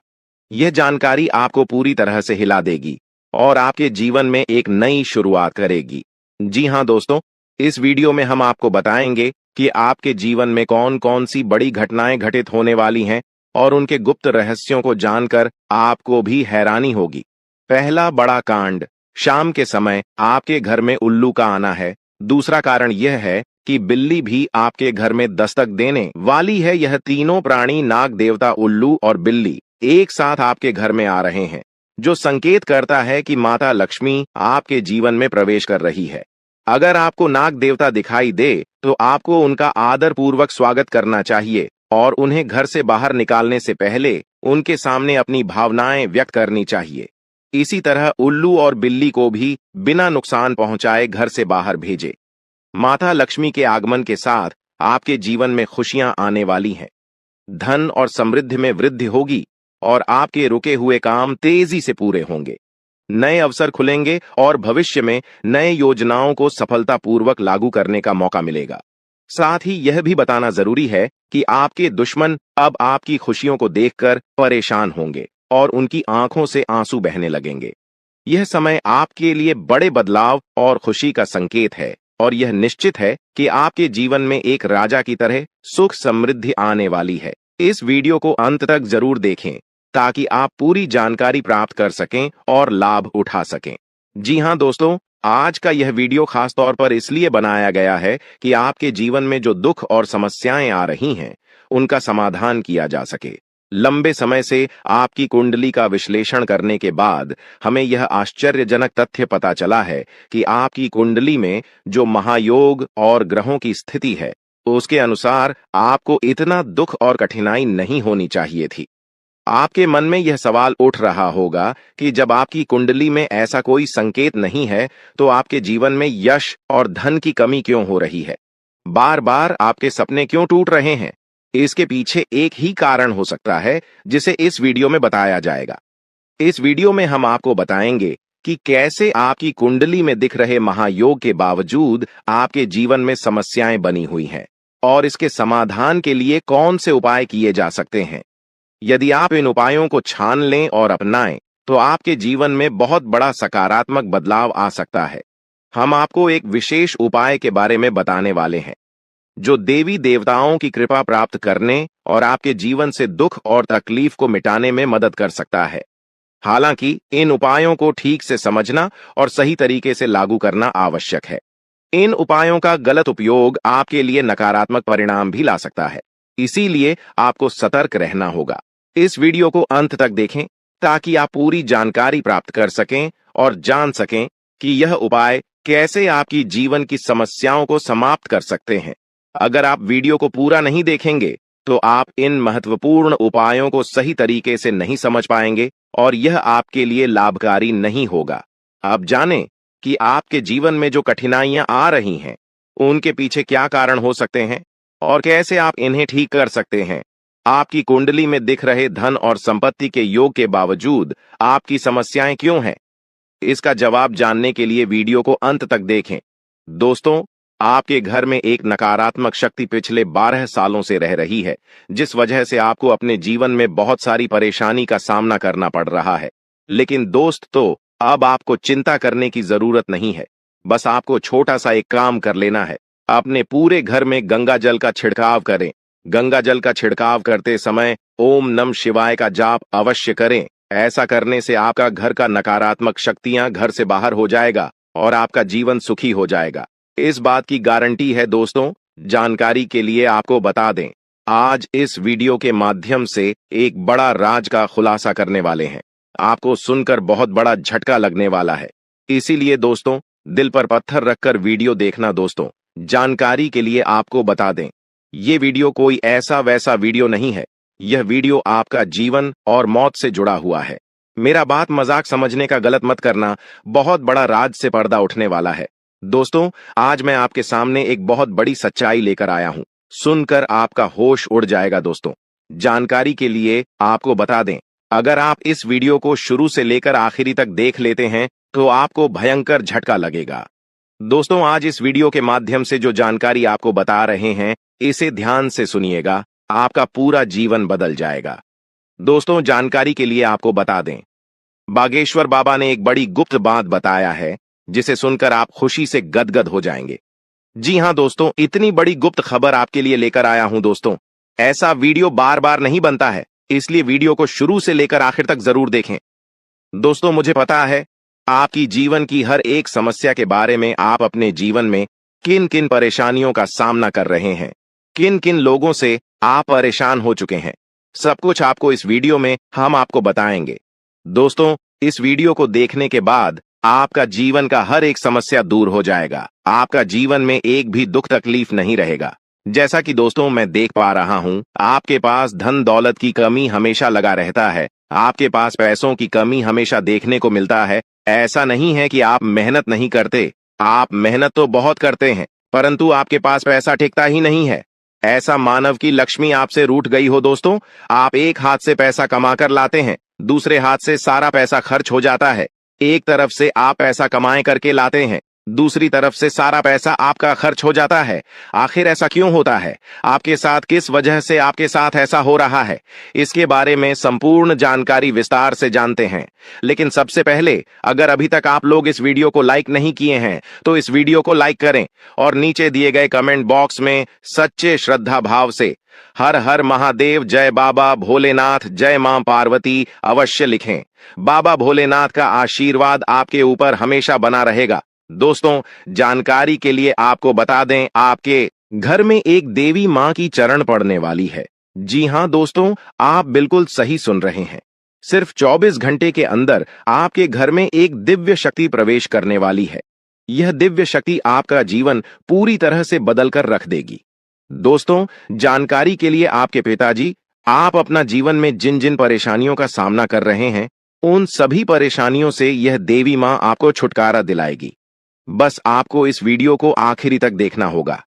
यह जानकारी आपको पूरी तरह से हिला देगी और आपके जीवन में एक नई शुरुआत करेगी। जी हाँ दोस्तों, इस वीडियो में हम आपको बताएंगे कि आपके जीवन में कौन कौन सी बड़ी घटनाएं घटित होने वाली हैं और उनके गुप्त रहस्यों को जानकर आपको भी हैरानी होगी। पहला बड़ा कांड, शाम के समय आपके घर में उल्लू का आना है। दूसरा कारण यह है कि बिल्ली भी आपके घर में दस्तक देने वाली है। यह तीनों प्राणी, नाग देवता, उल्लू और बिल्ली, एक साथ आपके घर में आ रहे हैं, जो संकेत करता है कि माता लक्ष्मी आपके जीवन में प्रवेश कर रही है। अगर आपको नाग देवता दिखाई दे तो आपको उनका आदर पूर्वक स्वागत करना चाहिए और उन्हें घर से बाहर निकालने से पहले उनके सामने अपनी भावनाएं व्यक्त करनी चाहिए। इसी तरह उल्लू और बिल्ली को भी बिना नुकसान पहुंचाए घर से बाहर भेजे। माता लक्ष्मी के आगमन के साथ आपके जीवन में खुशियां आने वाली हैं। धन और समृद्धि में वृद्धि होगी और आपके रुके हुए काम तेजी से पूरे होंगे। नए अवसर खुलेंगे और भविष्य में नए योजनाओं को सफलतापूर्वक लागू करने का मौका मिलेगा। साथ ही यह भी बताना जरूरी है कि आपके दुश्मन अब आपकी खुशियों को देखकर परेशान होंगे और उनकी आंखों से आंसू बहने लगेंगे। यह समय आपके लिए बड़े बदलाव और खुशी का संकेत है और यह निश्चित है कि आपके जीवन में एक राजा की तरह सुख समृद्धि आने वाली है। इस वीडियो को अंत तक जरूर देखें ताकि आप पूरी जानकारी प्राप्त कर सकें और लाभ उठा सकें। जी हाँ दोस्तों, आज का यह वीडियो खास तौर पर इसलिए बनाया गया है कि आपके जीवन में जो दुख और समस्याएं आ रही हैं, उनका समाधान किया जा सके। लंबे समय से आपकी कुंडली का विश्लेषण करने के बाद हमें यह आश्चर्यजनक तथ्य पता चला है कि आपकी कुंडली में जो महायोग और ग्रहों की स्थिति है, उसके अनुसार आपको इतना दुख और कठिनाई नहीं होनी चाहिए थी। आपके मन में यह सवाल उठ रहा होगा कि जब आपकी कुंडली में ऐसा कोई संकेत नहीं है, तो आपके जीवन में यश और धन की कमी क्यों हो रही है? बार बार आपके सपने क्यों टूट रहे हैं? इसके पीछे एक ही कारण हो सकता है, जिसे इस वीडियो में बताया जाएगा। इस वीडियो में हम आपको बताएंगे कि कैसे आपकी कुंडली में दिख रहे महायोग के बावजूद आपके जीवन में समस्याएं बनी हुई हैं और इसके समाधान के लिए कौन से उपाय किए जा सकते हैं। यदि आप इन उपायों को छान लें और अपनाएं, तो आपके जीवन में बहुत बड़ा सकारात्मक बदलाव आ सकता है। हम आपको एक विशेष उपाय के बारे में बताने वाले हैं, जो देवी देवताओं की कृपा प्राप्त करने और आपके जीवन से दुख और तकलीफ को मिटाने में मदद कर सकता है। हालांकि इन उपायों को ठीक से समझना और सही तरीके से लागू करना आवश्यक है। इन उपायों का गलत उपयोग आपके लिए नकारात्मक परिणाम भी ला सकता है, इसीलिए आपको सतर्क रहना होगा। इस वीडियो को अंत तक देखें ताकि आप पूरी जानकारी प्राप्त कर सकें और जान सकें कि यह उपाय कैसे आपकी जीवन की समस्याओं को समाप्त कर सकते हैं। अगर आप वीडियो को पूरा नहीं देखेंगे, तो आप इन महत्वपूर्ण उपायों को सही तरीके से नहीं समझ पाएंगे और यह आपके लिए लाभकारी नहीं होगा। आप जानें कि आपके जीवन में जो कठिनाइयां आ रही हैं, उनके पीछे क्या कारण हो सकते हैं और कैसे आप इन्हें ठीक कर सकते हैं। आपकी कुंडली में दिख रहे धन और संपत्ति के योग के बावजूद आपकी समस्याएं क्यों हैं? इसका जवाब जानने के लिए वीडियो को अंत तक देखें। दोस्तों, आपके घर में एक नकारात्मक शक्ति पिछले 12 सालों से रह रही है, जिस वजह से आपको अपने जीवन में बहुत सारी परेशानी का सामना करना पड़ रहा है। लेकिन दोस्तों, अब आपको चिंता करने की जरूरत नहीं है। बस आपको छोटा सा एक काम कर लेना है। अपने पूरे घर में गंगा जल का छिड़काव करें। गंगा जल का छिड़काव करते समय ओम नमः शिवाय का जाप अवश्य करें। ऐसा करने से आपका घर का नकारात्मक शक्तियां घर से बाहर हो जाएगा और आपका जीवन सुखी हो जाएगा। इस बात की गारंटी है दोस्तों। जानकारी के लिए आपको बता दें, आज इस वीडियो के माध्यम से एक बड़ा राज का खुलासा करने वाले हैं। आपको सुनकर बहुत बड़ा झटका लगने वाला है, इसीलिए दोस्तों दिल पर पत्थर रखकर वीडियो देखना। दोस्तों, जानकारी के लिए आपको बता दें, ये वीडियो कोई ऐसा वैसा वीडियो नहीं है। यह वीडियो आपका जीवन और मौत से जुड़ा हुआ है। मेरा बात मजाक समझने का गलत मत करना। बहुत बड़ा राज से पर्दा उठने वाला है। दोस्तों, आज मैं आपके सामने एक बहुत बड़ी सच्चाई लेकर आया हूं। सुनकर आपका होश उड़ जाएगा। दोस्तों, जानकारी के लिए आपको बता दें, अगर आप इस वीडियो को शुरू से लेकर आखिरी तक देख लेते हैं, तो आपको भयंकर झटका लगेगा। दोस्तों, आज इस वीडियो के माध्यम से जो जानकारी आपको बता रहे हैं, इसे ध्यान से सुनिएगा। आपका पूरा जीवन बदल जाएगा। दोस्तों, जानकारी के लिए आपको बता दें, बागेश्वर बाबा ने एक बड़ी गुप्त बात बताया है, जिसे सुनकर आप खुशी से गदगद हो जाएंगे। जी हां दोस्तों, इतनी बड़ी गुप्त खबर आपके लिए लेकर आया हूं। दोस्तों, ऐसा वीडियो बार बार नहीं बनता है, इसलिए वीडियो को शुरू से लेकर आखिर तक जरूर देखें। दोस्तों, मुझे पता है आपकी जीवन की हर एक समस्या के बारे में। आप अपने जीवन में किन किन परेशानियों का सामना कर रहे हैं, किन किन लोगों से आप परेशान हो चुके हैं, सब कुछ आपको इस वीडियो में हम आपको बताएंगे। दोस्तों, इस वीडियो को देखने के बाद आपका जीवन का हर एक समस्या दूर हो जाएगा। आपका जीवन में एक भी दुख तकलीफ नहीं रहेगा। जैसा कि दोस्तों मैं देख पा रहा हूं, आपके पास धन दौलत की कमी हमेशा लगा रहता है। आपके पास पैसों की कमी हमेशा देखने को मिलता है। ऐसा नहीं है कि आप मेहनत नहीं करते, आप मेहनत तो बहुत करते हैं, परंतु आपके पास पैसा टिकता ही नहीं है। ऐसा मानव की लक्ष्मी आपसे रूठ गई हो। दोस्तों, आप एक हाथ से पैसा कमा कर लाते हैं, दूसरे हाथ से सारा पैसा खर्च हो जाता है। एक तरफ से आप पैसा कमाए करके लाते हैं, दूसरी तरफ से सारा पैसा आपका खर्च हो जाता है। आखिर ऐसा क्यों होता है? आपके साथ किस वजह से आपके साथ ऐसा हो रहा है? इसके बारे में संपूर्ण जानकारी विस्तार से जानते हैं। लेकिन सबसे पहले, अगर अभी तक आप लोग इस वीडियो को लाइक नहीं किए हैं, तो इस वीडियो को लाइक करें और नीचे दिए गए कमेंट बॉक्स में सच्चे श्रद्धा भाव से हर हर महादेव, जय बाबा भोलेनाथ, जय मां पार्वती अवश्य लिखें। बाबा भोलेनाथ का आशीर्वाद आपके ऊपर हमेशा बना रहेगा। दोस्तों, जानकारी के लिए आपको बता दें, आपके घर में एक देवी मां की चरण पड़ने वाली है। जी हाँ दोस्तों, आप बिल्कुल सही सुन रहे हैं। सिर्फ 24 घंटे के अंदर आपके घर में एक दिव्य शक्ति प्रवेश करने वाली है। यह दिव्य शक्ति आपका जीवन पूरी तरह से बदल कर रख देगी। दोस्तों, जानकारी के लिए आपके पिताजी, आप अपना जीवन में जिन जिन परेशानियों का सामना कर रहे हैं, उन सभी परेशानियों से यह देवी मां आपको छुटकारा दिलाएगी। बस आपको इस वीडियो को आखिरी तक देखना होगा।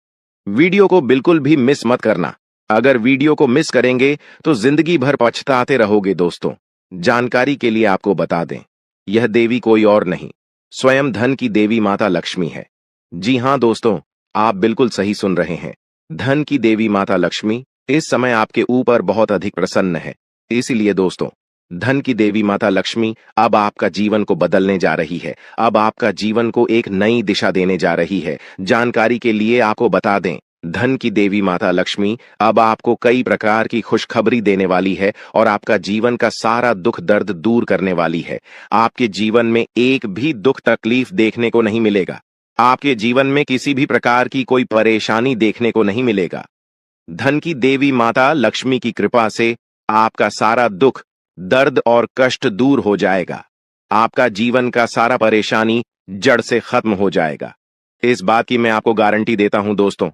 वीडियो को बिल्कुल भी मिस मत करना। अगर वीडियो को मिस करेंगे तो जिंदगी भर पछताते रहोगे दोस्तों। जानकारी के लिए आपको बता दें, यह देवी कोई और नहीं, स्वयं धन की देवी माता लक्ष्मी है। जी हाँ दोस्तों, आप बिल्कुल सही सुन रहे हैं। धन की देवी माता लक्ष्मी इस समय आपके ऊपर बहुत अधिक प्रसन्न है। इसीलिए दोस्तों, धन की देवी माता लक्ष्मी अब आपका जीवन को बदलने जा रही है। अब आपका जीवन को एक नई दिशा देने जा रही है। जानकारी के लिए आपको बता दें, धन की देवी माता लक्ष्मी अब आपको कई प्रकार की खुशखबरी देने वाली है और आपका जीवन का सारा दुख दर्द दूर करने वाली है। आपके जीवन में एक भी दुख तकलीफ देखने को नहीं मिलेगा। आपके जीवन में किसी भी प्रकार की कोई परेशानी देखने को नहीं मिलेगा। धन की देवी माता लक्ष्मी की कृपा से आपका सारा दुख, दर्द और कष्ट दूर हो जाएगा। आपका जीवन का सारा परेशानी जड़ से खत्म हो जाएगा। इस बात की मैं आपको गारंटी देता हूं दोस्तों।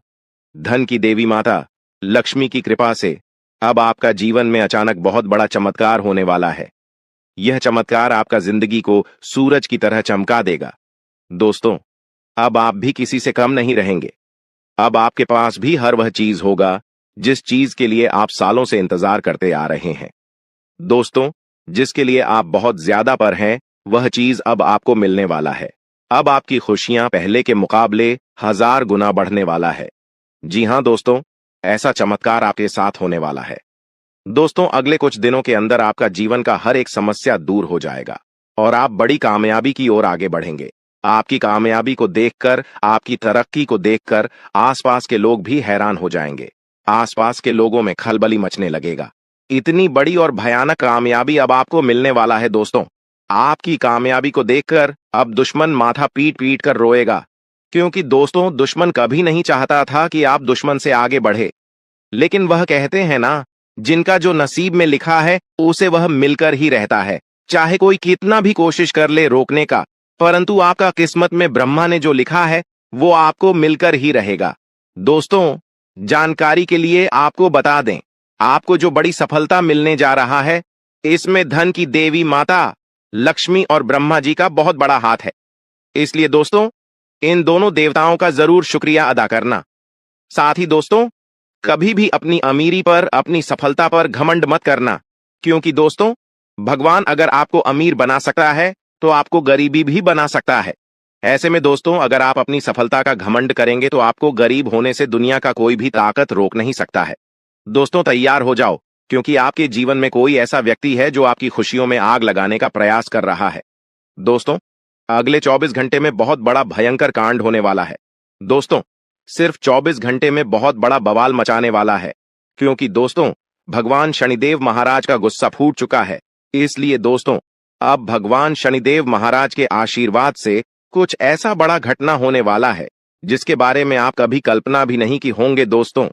धन की देवी माता लक्ष्मी की कृपा से अब आपका जीवन में अचानक बहुत बड़ा चमत्कार होने वाला है। यह चमत्कार आपका जिंदगी को सूरज की तरह चमका देगा। दोस्तों, अब आप भी किसी से कम नहीं रहेंगे। अब आपके पास भी हर वह चीज होगा जिस चीज के लिए आप सालों से इंतजार करते आ रहे हैं। दोस्तों, जिसके लिए आप बहुत ज्यादा पर हैं, वह चीज अब आपको मिलने वाला है। अब आपकी खुशियां पहले के मुकाबले 1000 गुना बढ़ने वाला है। जी हां दोस्तों, ऐसा चमत्कार आपके साथ होने वाला है। दोस्तों, अगले कुछ दिनों के अंदर आपका जीवन का हर एक समस्या दूर हो जाएगा और आप बड़ी कामयाबी की ओर आगे बढ़ेंगे। आपकी कामयाबी को देखकर, आपकी तरक्की को देखकर आसपास के लोग भी हैरान हो जाएंगे। आसपास के लोगों में खलबली मचने लगेगा। इतनी बड़ी और भयानक कामयाबी अब आपको मिलने वाला है दोस्तों। आपकी कामयाबी को देखकर अब दुश्मन माथा पीट पीट कर रोएगा, क्योंकि दोस्तों, दुश्मन कभी नहीं चाहता था कि आप दुश्मन से आगे बढ़े। लेकिन वह कहते हैं ना, जिनका जो नसीब में लिखा है उसे वह मिलकर ही रहता है। चाहे कोई कितना भी कोशिश कर ले रोकने का, परंतु आपका किस्मत में ब्रह्मा ने जो लिखा है वो आपको मिलकर ही रहेगा। दोस्तों, जानकारी के लिए आपको बता दें, आपको जो बड़ी सफलता मिलने जा रहा है, इसमें धन की देवी माता लक्ष्मी और ब्रह्मा जी का बहुत बड़ा हाथ है। इसलिए दोस्तों, इन दोनों देवताओं का जरूर शुक्रिया अदा करना। साथ ही दोस्तों, कभी भी अपनी अमीरी पर, अपनी सफलता पर घमंड मत करना, क्योंकि दोस्तों, भगवान अगर आपको अमीर बना सकता है तो आपको गरीबी भी बना सकता है। ऐसे में दोस्तों, अगर आप अपनी सफलता का घमंड करेंगे तो आपको गरीब होने से दुनिया का कोई भी ताकत रोक नहीं सकता है। दोस्तों, तैयार हो जाओ, क्योंकि आपके जीवन में कोई ऐसा व्यक्ति है जो आपकी खुशियों में आग लगाने का प्रयास कर रहा है। दोस्तों, अगले 24 घंटे में बहुत बड़ा भयंकर कांड होने वाला है। दोस्तों, सिर्फ 24 घंटे में बहुत बड़ा बवाल मचाने वाला है, क्योंकि दोस्तों, भगवान शनिदेव महाराज का गुस्सा फूट चुका है। इसलिए दोस्तों, अब भगवान शनिदेव महाराज के आशीर्वाद से कुछ ऐसा बड़ा घटना होने वाला है जिसके बारे में आप कभी कल्पना भी नहीं की होंगे। दोस्तों,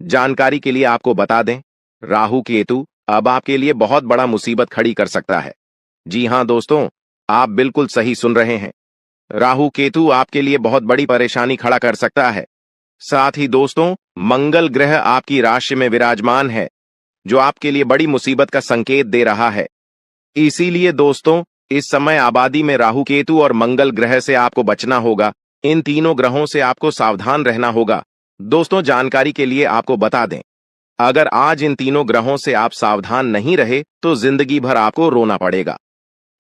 जानकारी के लिए आपको बता दें, राहु केतु अब आपके लिए बहुत बड़ा मुसीबत खड़ी कर सकता है। जी हां दोस्तों, आप बिल्कुल सही सुन रहे हैं। राहु केतु आपके लिए बहुत बड़ी परेशानी खड़ा कर सकता है। साथ ही दोस्तों, मंगल ग्रह आपकी राशि में विराजमान है, जो आपके लिए बड़ी मुसीबत का संकेत दे रहा है। इसीलिए दोस्तों, इस समय आबादी में राहु केतु और मंगल ग्रह से आपको बचना होगा। इन तीनों ग्रहों से आपको सावधान रहना होगा। दोस्तों, जानकारी के लिए आपको बता दें, अगर आज इन तीनों ग्रहों से आप सावधान नहीं रहे तो जिंदगी भर आपको रोना पड़ेगा।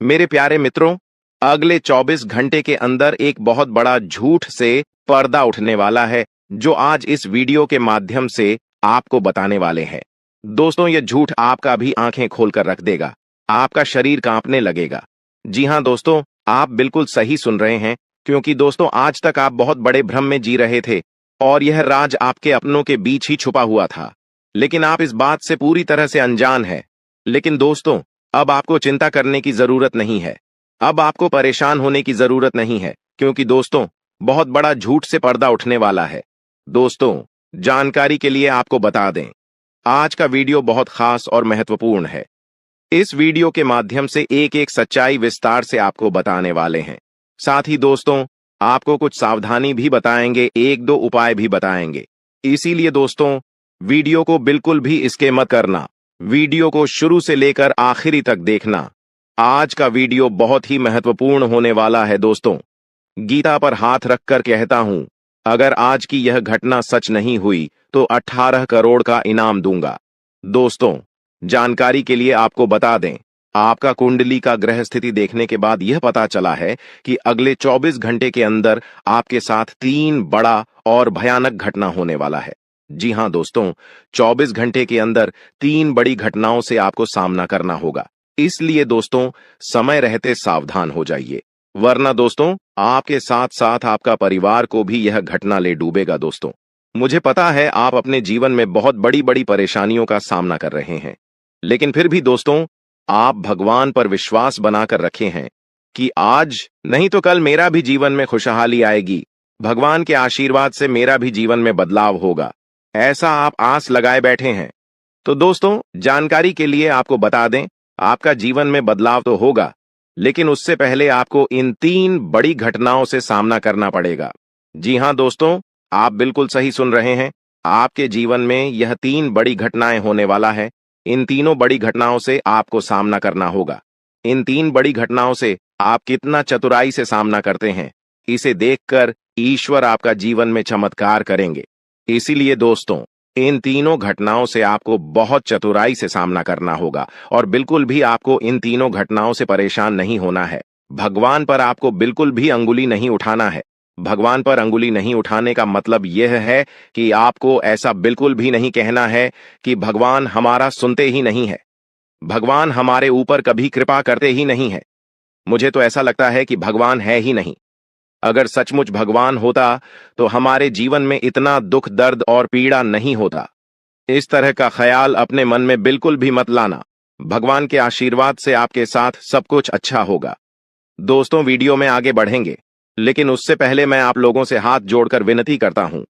मेरे प्यारे मित्रों, अगले 24 घंटे के अंदर एक बहुत बड़ा झूठ से पर्दा उठने वाला है, जो आज इस वीडियो के माध्यम से आपको बताने वाले हैं। दोस्तों, यह झूठ आपका भी आंखें खोलकर रख देगा। आपका शरीर कांपने लगेगा। जी हां दोस्तों, आप बिल्कुल सही सुन रहे हैं, क्योंकि दोस्तों, आज तक आप बहुत बड़े भ्रम में जी रहे थे और यह राज आपके अपनों के बीच ही छुपा हुआ था, लेकिन आप इस बात से पूरी तरह से अनजान हैं। लेकिन दोस्तों, अब आपको चिंता करने की जरूरत नहीं है। अब आपको परेशान होने की जरूरत नहीं है, क्योंकि दोस्तों, बहुत बड़ा झूठ से पर्दा उठने वाला है। दोस्तों, जानकारी के लिए आपको बता दें, आज का वीडियो बहुत खास और महत्वपूर्ण है। इस वीडियो के माध्यम से एक एक सच्चाई विस्तार से आपको बताने वाले हैं। साथ ही दोस्तों, आपको कुछ सावधानी भी बताएंगे, एक दो उपाय भी बताएंगे। इसीलिए दोस्तों, वीडियो को बिल्कुल भी स्किप मत करना। वीडियो को शुरू से लेकर आखिरी तक देखना। आज का वीडियो बहुत ही महत्वपूर्ण होने वाला है दोस्तों। गीता पर हाथ रखकर कहता हूं, अगर आज की यह घटना सच नहीं हुई तो 18 करोड़ का इनाम दूंगा। दोस्तों, जानकारी के लिए आपको बता दें, आपका कुंडली का ग्रह स्थिति देखने के बाद यह पता चला है कि अगले 24 घंटे के अंदर आपके साथ 3 बड़ा और भयानक घटना होने वाला है। जी हां दोस्तों, 24 घंटे के अंदर 3 बड़ी घटनाओं से आपको सामना करना होगा। इसलिए दोस्तों, समय रहते सावधान हो जाइए, वरना दोस्तों आपके साथ साथ आपका परिवार को भी यह घटना ले डूबेगा। दोस्तों, मुझे पता है आप अपने जीवन में बहुत बड़ी बड़ी परेशानियों का सामना कर रहे हैं, लेकिन फिर भी दोस्तों, आप भगवान पर विश्वास बनाकर रखे हैं कि आज नहीं तो कल मेरा भी जीवन में खुशहाली आएगी, भगवान के आशीर्वाद से मेरा भी जीवन में बदलाव होगा, ऐसा आप आस लगाए बैठे हैं। तो दोस्तों, जानकारी के लिए आपको बता दें, आपका जीवन में बदलाव तो होगा, लेकिन उससे पहले आपको इन 3 बड़ी घटनाओं से सामना करना पड़ेगा। जी हां दोस्तों, आप बिल्कुल सही सुन रहे हैं। आपके जीवन में यह 3 बड़ी घटनाएं होने वाला है। इन तीनों बड़ी घटनाओं से आपको सामना करना होगा। इन 3 बड़ी घटनाओं से आप कितना चतुराई से सामना करते हैं, इसे देखकर ईश्वर आपका जीवन में चमत्कार करेंगे। इसीलिए दोस्तों, इन तीनों घटनाओं से आपको बहुत चतुराई से सामना करना होगा और बिल्कुल भी आपको इन तीनों घटनाओं से परेशान नहीं होना है। भगवान पर आपको बिल्कुल भी अंगुली नहीं उठाना है। भगवान पर अंगुली नहीं उठाने का मतलब यह है कि आपको ऐसा बिल्कुल भी नहीं कहना है कि भगवान हमारा सुनते ही नहीं है, भगवान हमारे ऊपर कभी कृपा करते ही नहीं है, मुझे तो ऐसा लगता है कि भगवान है ही नहीं। अगर सचमुच भगवान होता तो हमारे जीवन में इतना दुख, दर्द और पीड़ा नहीं होता। इस तरह का ख्याल अपने मन में बिल्कुल भी मत लाना। भगवान के आशीर्वाद से आपके साथ सब कुछ अच्छा होगा। दोस्तों, वीडियो में आगे बढ़ेंगे, लेकिन उससे पहले मैं आप लोगों से हाथ जोड़कर विनती करता हूं,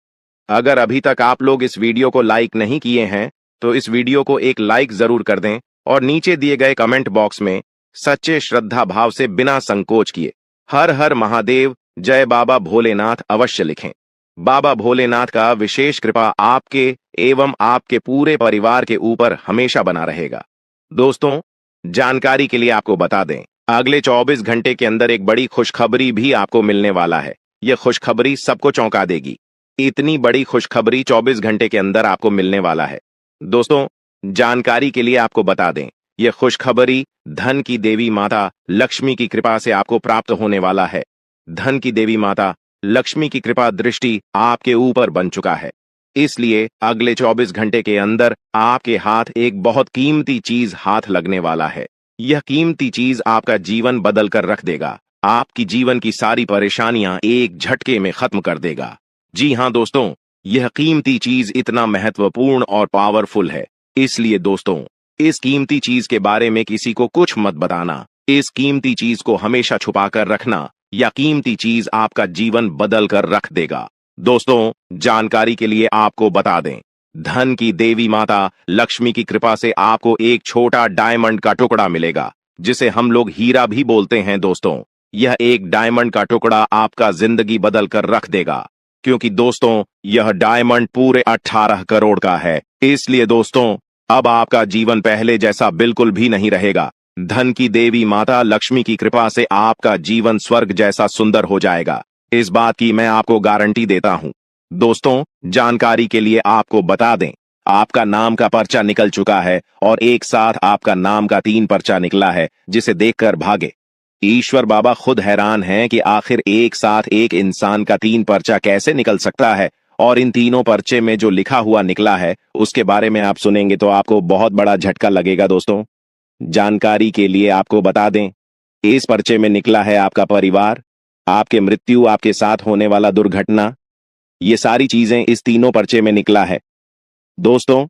अगर अभी तक आप लोग इस वीडियो को लाइक नहीं किए हैं तो इस वीडियो को एक लाइक जरूर कर दें और नीचे दिए गए कमेंट बॉक्स में सच्चे श्रद्धा भाव से बिना संकोच किए हर हर महादेव, जय बाबा भोलेनाथ अवश्य लिखें। बाबा भोलेनाथ का विशेष कृपा आपके एवं आपके पूरे परिवार के ऊपर हमेशा बना रहेगा। दोस्तों, जानकारी के लिए आपको बता दें, अगले 24 घंटे के अंदर एक बड़ी खुशखबरी भी आपको मिलने वाला है। यह खुशखबरी सबको चौंका देगी। इतनी बड़ी खुशखबरी 24 घंटे के अंदर आपको मिलने वाला है। दोस्तों, जानकारी के लिए आपको बता दें, यह खुशखबरी धन की देवी माता लक्ष्मी की कृपा से आपको प्राप्त होने वाला है। धन की देवी माता लक्ष्मी की कृपा दृष्टि आपके ऊपर बन चुका है। इसलिए अगले 24 घंटे के अंदर आपके हाथ एक बहुत कीमती चीज हाथ लगने वाला है। यह कीमती चीज आपका जीवन बदल कर रख देगा। आपकी जीवन की सारी परेशानियां एक झटके में खत्म कर देगा। जी हां दोस्तों, यह कीमती चीज इतना महत्वपूर्ण और पावरफुल है। इसलिए दोस्तों, इस कीमती चीज के बारे में किसी को कुछ मत बताना। इस कीमती चीज को हमेशा छुपा कर रखना, या कीमती चीज आपका जीवन बदल कर रख देगा। दोस्तों, जानकारी के लिए आपको बता दें, धन की देवी माता लक्ष्मी की कृपा से आपको एक छोटा डायमंड का टुकड़ा मिलेगा, जिसे हम लोग हीरा भी बोलते हैं। दोस्तों, यह एक डायमंड का टुकड़ा आपका जिंदगी बदल कर रख देगा, क्योंकि दोस्तों यह डायमंड पूरे 18 करोड़ का है। इसलिए दोस्तों, अब आपका जीवन पहले जैसा बिल्कुल भी नहीं रहेगा। धन की देवी माता लक्ष्मी की कृपा से आपका जीवन स्वर्ग जैसा सुंदर हो जाएगा। इस बात की मैं आपको गारंटी देता हूं। दोस्तों, जानकारी के लिए आपको बता दें, आपका नाम का पर्चा निकल चुका है और एक साथ आपका नाम का 3 पर्चा निकला है, जिसे देखकर भागे। ईश्वर बाबा खुद हैरान हैं कि आखिर एक साथ एक इंसान का 3 पर्चा कैसे निकल सकता है, और इन तीनों पर्चे में जो लिखा हुआ निकला है उसके बारे में आप सुनेंगे तो आपको बहुत बड़ा झटका लगेगा। दोस्तों, जानकारी के लिए आपको बता दें, इस पर्चे में निकला है आपका परिवार, आपके मृत्यु, आपके साथ होने वाला दुर्घटना, ये सारी चीजें इस तीनों पर्चे में निकला है। दोस्तों,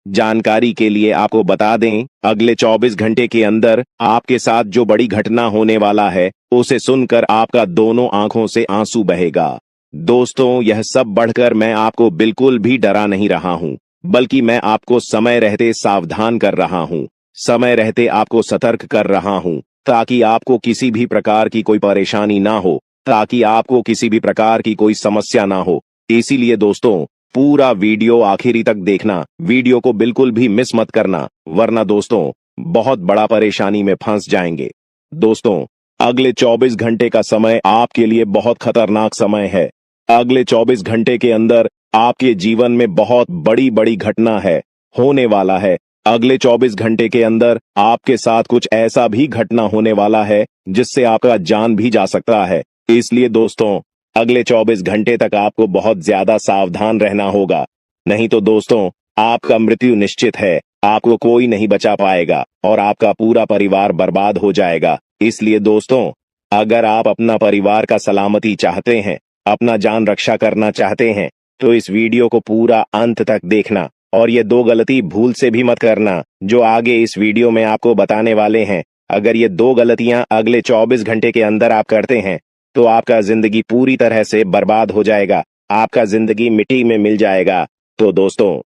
जानकारी के लिए आपको बता दें, अगले 24 घंटे के अंदर आपके साथ जो बड़ी घटना होने वाला है उसे सुनकर आपका दोनों आंखों से आंसू बहेगा। दोस्तों, यह सब बढ़कर मैं आपको बिल्कुल भी डरा नहीं रहा हूं। बल्कि मैं आपको समय रहते सावधान कर रहा हूँ, समय रहते आपको सतर्क कर रहा हूँ, ताकि आपको किसी भी प्रकार की कोई परेशानी ना हो, ताकि आपको किसी भी प्रकार की कोई समस्या ना हो। इसीलिए दोस्तों, पूरा वीडियो आखिरी तक देखना, वीडियो को बिल्कुल भी मिस मत करना, वरना दोस्तों बहुत बड़ा परेशानी में फंस जाएंगे। दोस्तों, अगले 24 घंटे का समय आपके लिए बहुत खतरनाक समय है। अगले 24 घंटे के अंदर आपके जीवन में बहुत बड़ी बड़ी घटना है, होने वाला है। अगले 24 घंटे के अंदर आपके साथ कुछ ऐसा भी घटना होने वाला है जिससे आपका जान भी जा सकता है। इसलिए दोस्तों, अगले 24 घंटे तक आपको बहुत ज्यादा सावधान रहना होगा, नहीं तो दोस्तों आपका मृत्यु निश्चित है। आपको कोई नहीं बचा पाएगा और आपका पूरा परिवार बर्बाद हो जाएगा। इसलिए दोस्तों, अगर आप अपना परिवार का सलामती चाहते हैं, अपना जान रक्षा करना चाहते हैं, तो इस वीडियो को पूरा अंत तक देखना और ये दो गलती भूल से भी मत करना जो आगे इस वीडियो में आपको बताने वाले हैं। अगर ये दो गलतियां अगले 24 घंटे के अंदर आप करते हैं तो आपका जिंदगी पूरी तरह से बर्बाद हो जाएगा, आपका जिंदगी मिट्टी में मिल जाएगा। तो दोस्तों,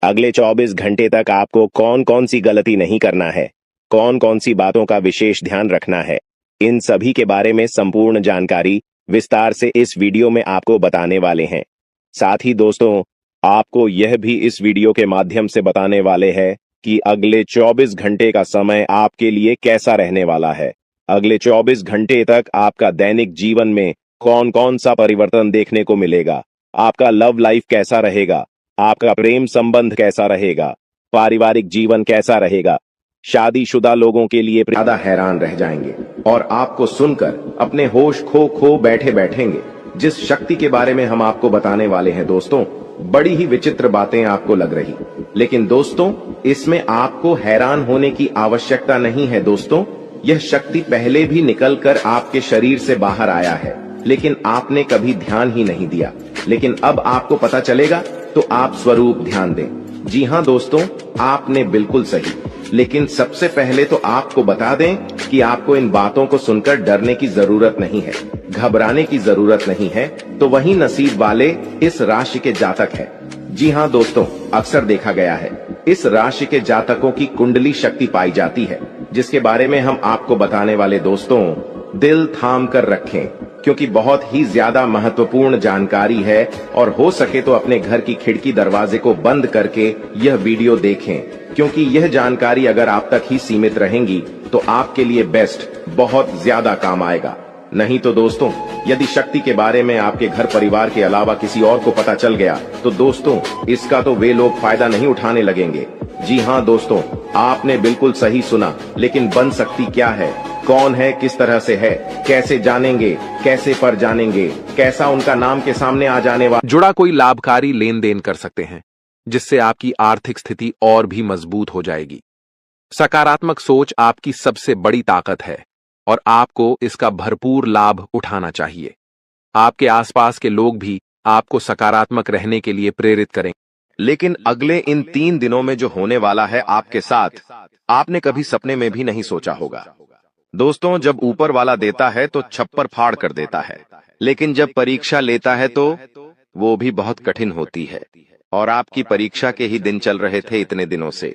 अगले 24 घंटे तक आपको कौन कौन सी गलती नहीं करना है, कौन कौन सी बातों का विशेष ध्यान रखना है, इन सभी के बारे में संपूर्ण जानकारी विस्तार से इस वीडियो में आपको बताने वाले हैं। साथ ही दोस्तों, आपको यह भी इस वीडियो के माध्यम से बताने वाले हैं कि अगले 24 घंटे का समय आपके लिए कैसा रहने वाला है। अगले 24 घंटे तक आपका दैनिक जीवन में कौन कौन सा परिवर्तन देखने को मिलेगा, आपका लव लाइफ कैसा रहेगा, आपका प्रेम संबंध कैसा रहेगा, पारिवारिक जीवन कैसा रहेगा। शादीशुदा लोगों के लिए ज्यादा हैरान रह जाएंगे और आपको सुनकर अपने होश खो बैठे बैठेंगे। जिस शक्ति के बारे में हम आपको बताने वाले हैं दोस्तों, बड़ी ही विचित्र बातें आपको लग रही, लेकिन दोस्तों इसमें आपको हैरान होने की आवश्यकता नहीं है। दोस्तों, यह शक्ति पहले भी निकलकर आपके शरीर से बाहर आया है, लेकिन आपने कभी ध्यान ही नहीं दिया। लेकिन अब आपको पता चलेगा, तो आप स्वरूप ध्यान दें। जी हाँ दोस्तों, आपने बिल्कुल सही। लेकिन सबसे पहले तो आपको बता दें कि आपको इन बातों को सुनकर डरने की जरूरत नहीं है, घबराने की जरूरत नहीं है। तो वही नसीब वाले इस राशि के जातक हैं। जी हाँ दोस्तों, अक्सर देखा गया है इस राशि के जातकों की कुंडली शक्ति पाई जाती है, जिसके बारे में हम आपको बताने वाले दोस्तों, दिल थाम कर रखें, क्योंकि बहुत ही ज्यादा महत्वपूर्ण जानकारी है। और हो सके तो अपने घर की खिड़की दरवाजे को बंद करके यह वीडियो देखें, क्योंकि यह जानकारी अगर आप तक ही सीमित रहेंगी तो आपके लिए बेस्ट बहुत ज्यादा काम आएगा। नहीं तो दोस्तों, यदि शक्ति के बारे में आपके घर परिवार के अलावा किसी और को पता चल गया तो दोस्तों इसका तो वे लोग फायदा नहीं उठाने लगेंगे। जी हाँ दोस्तों, आपने बिल्कुल सही सुना। लेकिन बन सकती क्या है, कौन है, किस तरह से है, कैसे जानेंगे, कैसे पर जानेंगे, कैसा उनका नाम के सामने आ जाने वाला जुड़ा कोई लाभकारी लेन देन कर सकते हैं, जिससे आपकी आर्थिक स्थिति और भी मजबूत हो जाएगी। सकारात्मक सोच आपकी सबसे बड़ी ताकत है और आपको इसका भरपूर लाभ उठाना चाहिए। आपके आसपास के लोग भी आपको सकारात्मक रहने के लिए प्रेरित करें। लेकिन अगले इन 3 दिनों में जो होने वाला है आपके साथ, आपने कभी सपने में भी नहीं सोचा होगा। दोस्तों, जब ऊपर वाला देता है तो छप्पर फाड़ कर देता है, लेकिन जब परीक्षा लेता है तो वो भी बहुत कठिन होती है। और आपकी परीक्षा के ही दिन चल रहे थे इतने दिनों से,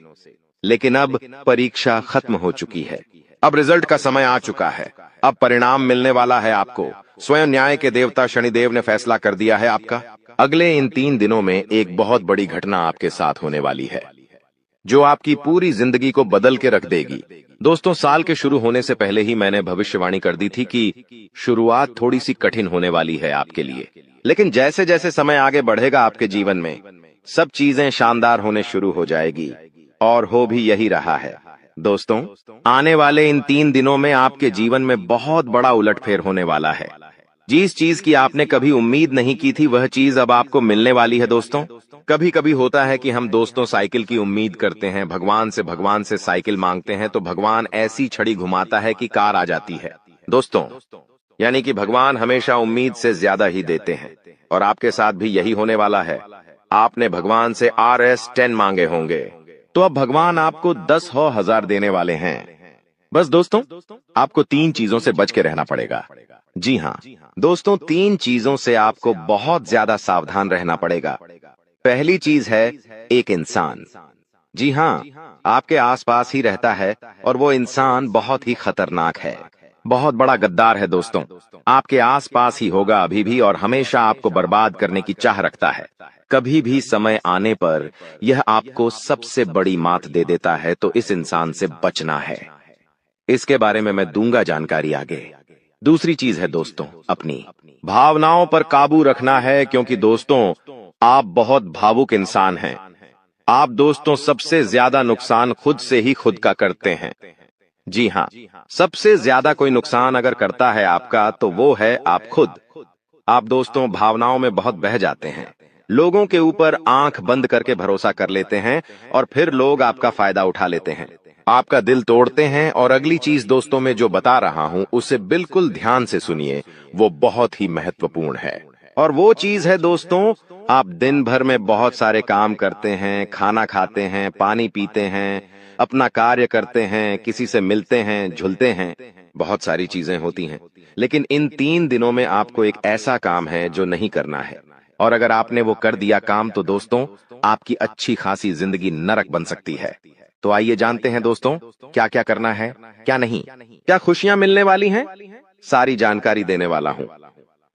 लेकिन अब परीक्षा खत्म हो चुकी है। अब रिजल्ट का समय आ चुका है, अब परिणाम मिलने वाला है आपको। स्वयं न्याय के देवता शनिदेव ने फैसला कर दिया है आपका। अगले इन 3 दिनों में एक बहुत बड़ी घटना आपके साथ होने वाली है, जो आपकी पूरी जिंदगी को बदल के रख देगी। दोस्तों, साल के शुरू होने से पहले ही मैंने भविष्यवाणी कर दी थी कि शुरुआत थोड़ी सी कठिन होने वाली है आपके लिए, लेकिन जैसे जैसे समय आगे बढ़ेगा आपके जीवन में सब चीजें शानदार होने शुरू हो जाएगी, और हो भी यही रहा है। दोस्तों, आने वाले इन 3 दिनों में आपके जीवन में बहुत बड़ा उलटफेर होने वाला है। जिस चीज की आपने कभी उम्मीद नहीं की थी, वह चीज अब आपको मिलने वाली है। दोस्तों, कभी कभी होता है कि हम दोस्तों साइकिल की उम्मीद करते हैं, भगवान से साइकिल मांगते हैं, तो भगवान ऐसी छड़ी घुमाता है कि कार आ जाती है। दोस्तों, यानी कि भगवान हमेशा उम्मीद से ज्यादा ही देते हैं, और आपके साथ भी यही होने वाला है। आपने भगवान से RS10 मांगे होंगे, तो अब भगवान आपको 10 हो हजार देने वाले हैं। बस दोस्तों, आपको 3 चीजों से बच के रहना पड़ेगा। जी हाँ दोस्तों, 3 चीजों से आपको बहुत ज्यादा सावधान रहना पड़ेगा। पहली चीज है एक इंसान। जी हाँ, आपके आसपास ही रहता है और वो इंसान बहुत ही खतरनाक है, बहुत बड़ा गद्दार है दोस्तों। आपके आसपास ही होगा अभी भी और हमेशा आपको बर्बाद करने की चाह रखता है। कभी भी समय आने पर यह आपको सबसे बड़ी मात दे देता है, तो इस इंसान से बचना है। इसके बारे में मैं दूंगा जानकारी आगे। दूसरी चीज है दोस्तों अपनी भावनाओं पर काबू रखना है, क्योंकि दोस्तों आप बहुत भावुक इंसान हैं। आप दोस्तों सबसे ज्यादा नुकसान खुद से ही खुद का करते हैं। जी हाँ, सबसे ज्यादा कोई नुकसान अगर करता है आपका तो वो है आप खुद। आप दोस्तों भावनाओं में बहुत बह जाते हैं, लोगों के ऊपर आंख बंद करके भरोसा कर लेते हैं और फिर लोग आपका फायदा उठा लेते हैं, आपका दिल तोड़ते हैं। और अगली चीज दोस्तों मैं जो बता रहा हूं उसे बिल्कुल ध्यान से सुनिए, वो बहुत ही महत्वपूर्ण है। और वो चीज है दोस्तों, आप दिन भर में बहुत सारे काम करते हैं, खाना खाते हैं, पानी पीते हैं, अपना कार्य करते हैं, किसी से मिलते हैं, झुलते हैं, बहुत सारी चीजें होती हैं, लेकिन इन 3 दिनों में आपको एक ऐसा काम है जो नहीं करना है। और अगर आपने वो कर दिया काम तो दोस्तों आपकी अच्छी खासी जिंदगी नरक बन सकती है। तो आइए जानते हैं दोस्तों क्या क्या करना है, क्या नहीं, क्या खुशियां मिलने वाली हैं, सारी जानकारी देने वाला हूं।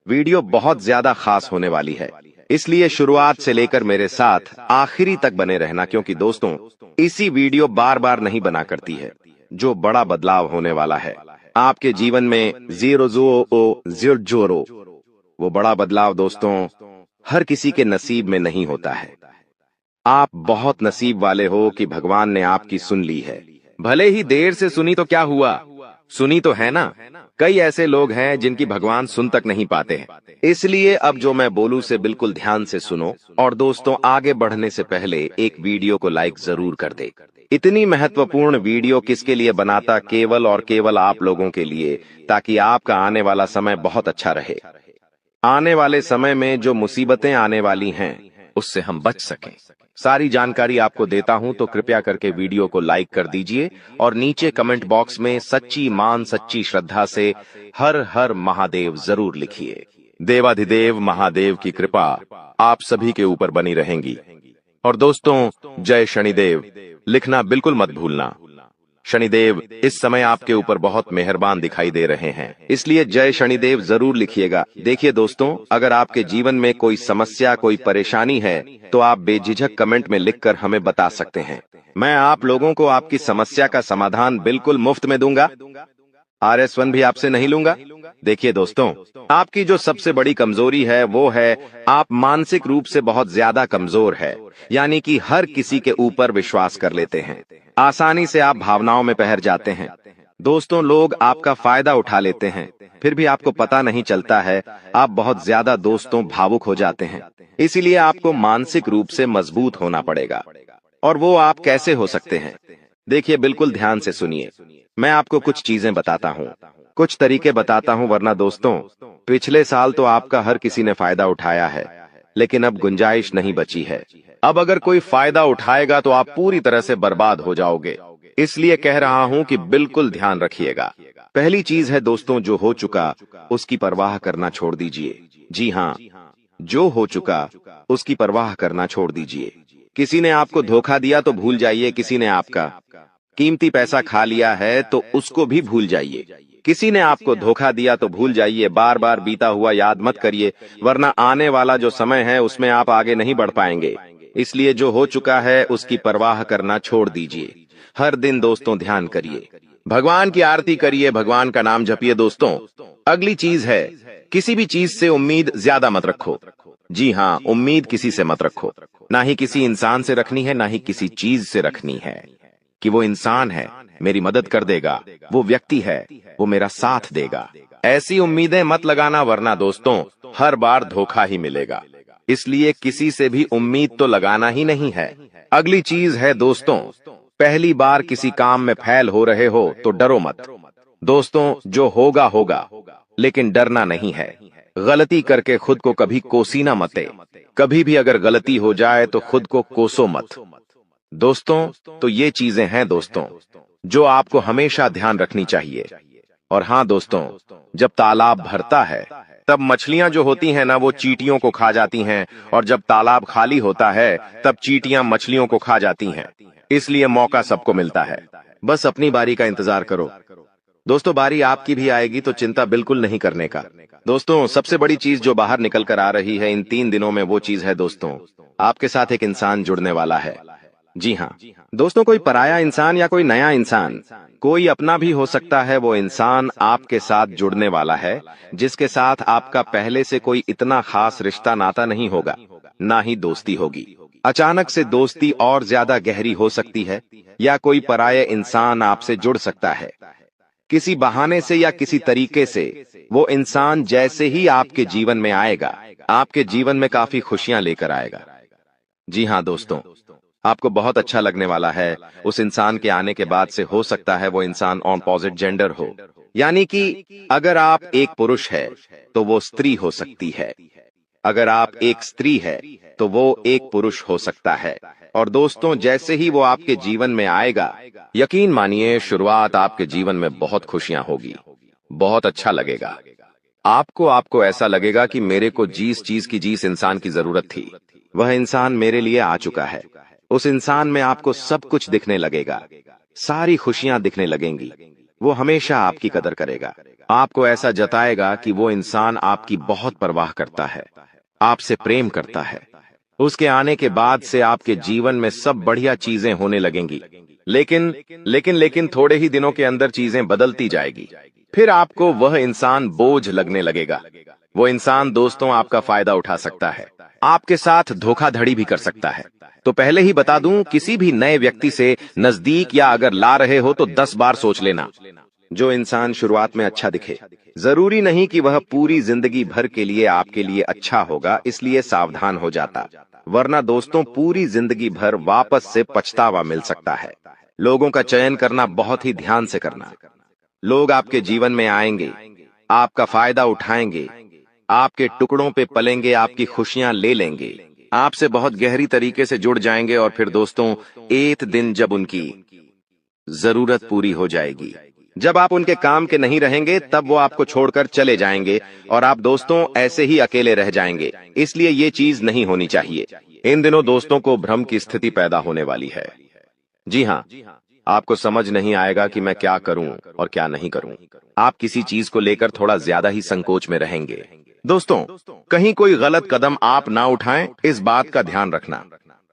वीडियो बहुत ज्यादा खास होने वाली है, इसलिए शुरुआत से लेकर मेरे साथ आखिरी तक बने रहना, क्योंकि दोस्तों इसी वीडियो बार बार नहीं बना करती है। जो बड़ा बदलाव होने वाला है आपके जीवन में, जीरो वो बड़ा बदलाव दोस्तों हर किसी के नसीब में नहीं होता है। आप बहुत नसीब वाले हो कि भगवान ने आपकी सुन ली है। भले ही देर से सुनी तो क्या हुआ, सुनी तो है ना। कई ऐसे लोग हैं जिनकी भगवान सुन तक नहीं पाते हैं। इसलिए अब जो मैं बोलूं से बिल्कुल ध्यान से सुनो। और दोस्तों आगे बढ़ने से पहले एक वीडियो को लाइक जरूर कर दे। इतनी महत्वपूर्ण वीडियो किसके लिए बनाता, केवल और केवल आप लोगों के लिए, ताकि आपका आने वाला समय बहुत अच्छा रहे। आने वाले समय में जो मुसीबतें आने वाली हैं उससे हम बच सकें। सारी जानकारी आपको देता हूं, तो कृपया करके वीडियो को लाइक कर दीजिए और नीचे कमेंट बॉक्स में सच्ची मान सच्ची श्रद्धा से हर हर महादेव जरूर लिखिए। देवाधिदेव महादेव की कृपा आप सभी के ऊपर बनी रहेंगी। और दोस्तों जय शनिदेव लिखना बिल्कुल मत भूलना। शनिदेव इस समय आपके ऊपर बहुत मेहरबान दिखाई दे रहे हैं, इसलिए जय शनिदेव जरूर लिखिएगा। देखिए दोस्तों, अगर आपके जीवन में कोई समस्या, कोई परेशानी है तो आप बेझिझक कमेंट में लिखकर हमें बता सकते हैं। मैं आप लोगों को आपकी समस्या का समाधान बिल्कुल मुफ्त में दूंगा। RS1 भी आपसे नहीं लूंगा। देखिए दोस्तों, आपकी जो सबसे बड़ी कमजोरी है वो है आप मानसिक रूप से बहुत ज्यादा कमजोर है, यानी कि हर किसी के ऊपर विश्वास कर लेते हैं। आसानी से आप भावनाओं में बहर जाते हैं। दोस्तों लोग आपका फायदा उठा लेते हैं, फिर भी आपको पता नहीं चलता है। आप बहुत ज्यादा दोस्तों भावुक हो जाते हैं, इसीलिए आपको मानसिक रूप से मजबूत होना पड़ेगा। और वो आप कैसे हो सकते हैं, देखिए बिल्कुल ध्यान से सुनिए। मैं आपको कुछ चीजें बताता हूँ, कुछ तरीके बताता हूँ, वरना दोस्तों पिछले साल तो आपका हर किसी ने फायदा उठाया है, लेकिन अब गुंजाइश नहीं बची है। अब अगर कोई फायदा उठाएगा तो आप पूरी तरह से बर्बाद हो जाओगे। इसलिए कह रहा हूं कि बिल्कुल ध्यान रखिएगा। पहली चीज है दोस्तों, जो हो चुका उसकी परवाह करना छोड़ दीजिए। जी हाँ, जो हो चुका उसकी परवाह करना छोड़ दीजिए। किसी ने आपको धोखा दिया तो भूल जाइए, किसी ने आपका कीमती पैसा खा लिया है तो उसको भी भूल जाइए। किसी ने आपको धोखा दिया तो भूल जाइए, बार बार बीता हुआ याद मत करिए, वरना आने वाला जो समय है उसमें आप आगे नहीं बढ़ पाएंगे। इसलिए जो हो चुका है उसकी परवाह करना छोड़ दीजिए। हर दिन दोस्तों ध्यान करिए, भगवान की आरती करिए, भगवान का नाम जपिए। दोस्तों अगली चीज है, किसी भी चीज से उम्मीद ज्यादा मत रखो। जी हाँ, उम्मीद किसी से मत रखो, ना ही किसी इंसान से रखनी है, ना ही किसी चीज से रखनी है कि वो इंसान है मेरी मदद कर देगा, वो व्यक्ति है वो मेरा साथ देगा। ऐसी उम्मीदें मत लगाना, वरना दोस्तों हर बार धोखा ही मिलेगा। इसलिए किसी से भी उम्मीद तो लगाना ही नहीं है। अगली चीज है दोस्तों, पहली बार किसी काम में फेल हो रहे हो तो डरो मत। दोस्तों जो होगा होगा, लेकिन डरना नहीं है। गलती करके खुद को कभी कोसीना मते। कभी भी अगर गलती हो जाए तो खुद को कोसो मत। दोस्तों तो ये चीजें हैं दोस्तों जो आपको हमेशा ध्यान रखनी चाहिए। और हाँ दोस्तों, जब तालाब भरता है तब मछलियां जो होती हैं ना वो चींटियों को खा जाती हैं, और जब तालाब खाली होता है तब चींटियां मछलियों को खा जाती हैं। इसलिए मौका सबको मिलता है, बस अपनी बारी का इंतजार करो। दोस्तों, बारी आपकी भी आएगी, तो चिंता बिल्कुल नहीं करने का। दोस्तों, सबसे बड़ी चीज जो बाहर निकल कर आ रही है इन 3 दिनों में, वो चीज है दोस्तों, आपके साथ एक इंसान जुड़ने वाला है। जी हाँ दोस्तों, कोई पराया इंसान या कोई नया इंसान, कोई अपना भी हो सकता है, वो इंसान आपके साथ जुड़ने वाला है, जिसके साथ आपका पहले से कोई इतना खास रिश्ता नाता नहीं होगा, ना ही दोस्ती होगी। अचानक से दोस्ती और ज्यादा गहरी हो सकती है, या कोई पराया इंसान आपसे जुड़ सकता है। किसी बहाने से या किसी तरीके से वो इंसान जैसे ही आपके जीवन में आएगा, आपके जीवन में काफी खुशियां लेकर आएगा। जी हाँ दोस्तों, आपको बहुत अच्छा लगने वाला है। उस इंसान के आने के बाद से हो सकता है वो इंसान ऑपोजिट जेंडर हो, यानी कि अगर आप एक पुरुष है तो वो स्त्री हो सकती है, अगर आप एक स्त्री है तो वो एक पुरुष हो सकता है। और दोस्तों, जैसे ही वो आपके जीवन में आएगा, यकीन मानिए शुरुआत आपके जीवन में बहुत खुशियां होगी, बहुत अच्छा लगेगा। आपको ऐसा लगेगा कि मेरे को जिस चीज की जिस इंसान की जरूरत थी, वह इंसान मेरे लिए आ चुका है। उस इंसान में आपको सब कुछ दिखने लगेगा, सारी खुशियां दिखने लगेंगी। वो हमेशा आपकी कदर करेगा, आपको ऐसा जताएगा कि वो इंसान आपकी बहुत परवाह करता है, आपसे प्रेम करता है। उसके आने के बाद से आपके जीवन में सब बढ़िया चीजें होने लगेंगी, लेकिन थोड़े ही दिनों के अंदर चीजें बदलती जाएगी। फिर आपको वह इंसान बोझ लगने लगेगा। वो इंसान दोस्तों आपका फायदा उठा सकता है, आपके साथ धोखाधड़ी भी कर सकता है। तो पहले ही बता दूं, किसी भी नए व्यक्ति से नजदीक या अगर ला रहे हो तो 10 बार सोच लेना। जो इंसान शुरुआत में अच्छा दिखे, जरूरी नहीं कि वह पूरी जिंदगी भर के लिए आपके लिए अच्छा होगा, इसलिए सावधान हो जाता, वरना दोस्तों पूरी जिंदगी भर वापस से पछतावा मिल सकता है। लोगों का चयन करना बहुत ही ध्यान से करना। लोग आपके जीवन में आएंगे, आपका फायदा उठाएंगे, आपके टुकड़ों पे पलेंगे, आपकी खुशियां ले लेंगे, आपसे बहुत गहरी तरीके से जुड़ जाएंगे, और फिर दोस्तों एक दिन जब उनकी जरूरत पूरी हो जाएगी, जब आप उनके काम के नहीं रहेंगे, तब वो आपको छोड़कर चले जाएंगे और आप दोस्तों ऐसे ही अकेले रह जाएंगे। इसलिए ये चीज नहीं होनी चाहिए। इन दिनों दोस्तों को भ्रम की स्थिति पैदा होने वाली है। जी हाँ, आपको समझ नहीं आएगा कि मैं क्या करूं और क्या नहीं करूं। आप किसी चीज को लेकर थोड़ा ज्यादा ही संकोच में रहेंगे। दोस्तों, कहीं कोई गलत कदम आप ना उठाएं, इस बात का ध्यान रखना।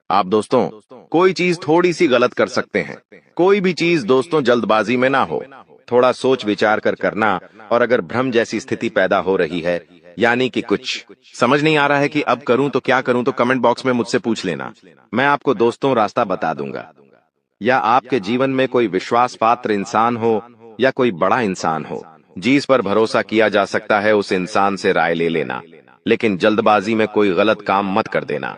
आप दोस्तों कोई चीज थोड़ी सी गलत कर सकते हैं। कोई भी चीज दोस्तों जल्दबाजी में ना हो, थोड़ा सोच विचार कर करना। और अगर भ्रम जैसी स्थिति पैदा हो रही है, यानी कि कुछ समझ नहीं आ रहा है कि अब करूं तो क्या करूं, तो कमेंट बॉक्स में मुझसे पूछ लेना, मैं आपको दोस्तों रास्ता बता दूंगा। या आपके जीवन में कोई विश्वास पात्र इंसान हो या कोई बड़ा इंसान हो जिस पर भरोसा किया जा सकता है, उस इंसान से राय ले लेना, लेकिन जल्दबाजी में कोई गलत काम मत कर देना।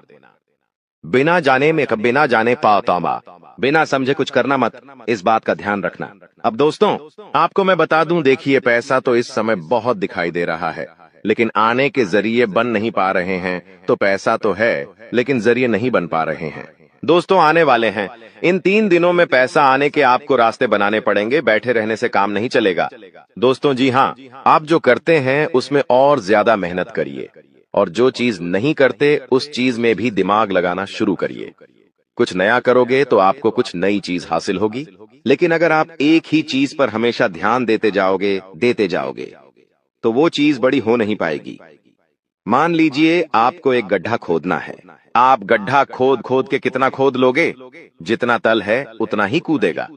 बिना जाने पातामा, बिना समझे कुछ करना मत, इस बात का ध्यान रखना। अब दोस्तों आपको मैं बता दूं, देखिए पैसा तो इस समय बहुत दिखाई दे रहा है, लेकिन आने के जरिए बन नहीं पा रहे हैं। तो पैसा तो है लेकिन जरिए नहीं बन पा रहे हैं। दोस्तों आने वाले हैं, इन 3 दिनों में पैसा आने के आपको रास्ते बनाने पड़ेंगे, बैठे रहने से काम नहीं चलेगा। दोस्तों जी हाँ, आप जो करते हैं उसमें और ज्यादा मेहनत करिए, और जो चीज नहीं करते उस चीज में भी दिमाग लगाना शुरू करिए। कुछ नया करोगे तो आपको कुछ नई चीज हासिल होगी, लेकिन अगर आप एक ही चीज पर हमेशा ध्यान देते जाओगे तो वो चीज बड़ी हो नहीं पाएगी। मान लीजिए आपको एक गड्ढा खोदना है, आप गड्ढा खोद खोद के कितना खोद लोगे, जितना तल है उतना ही कूदेगा,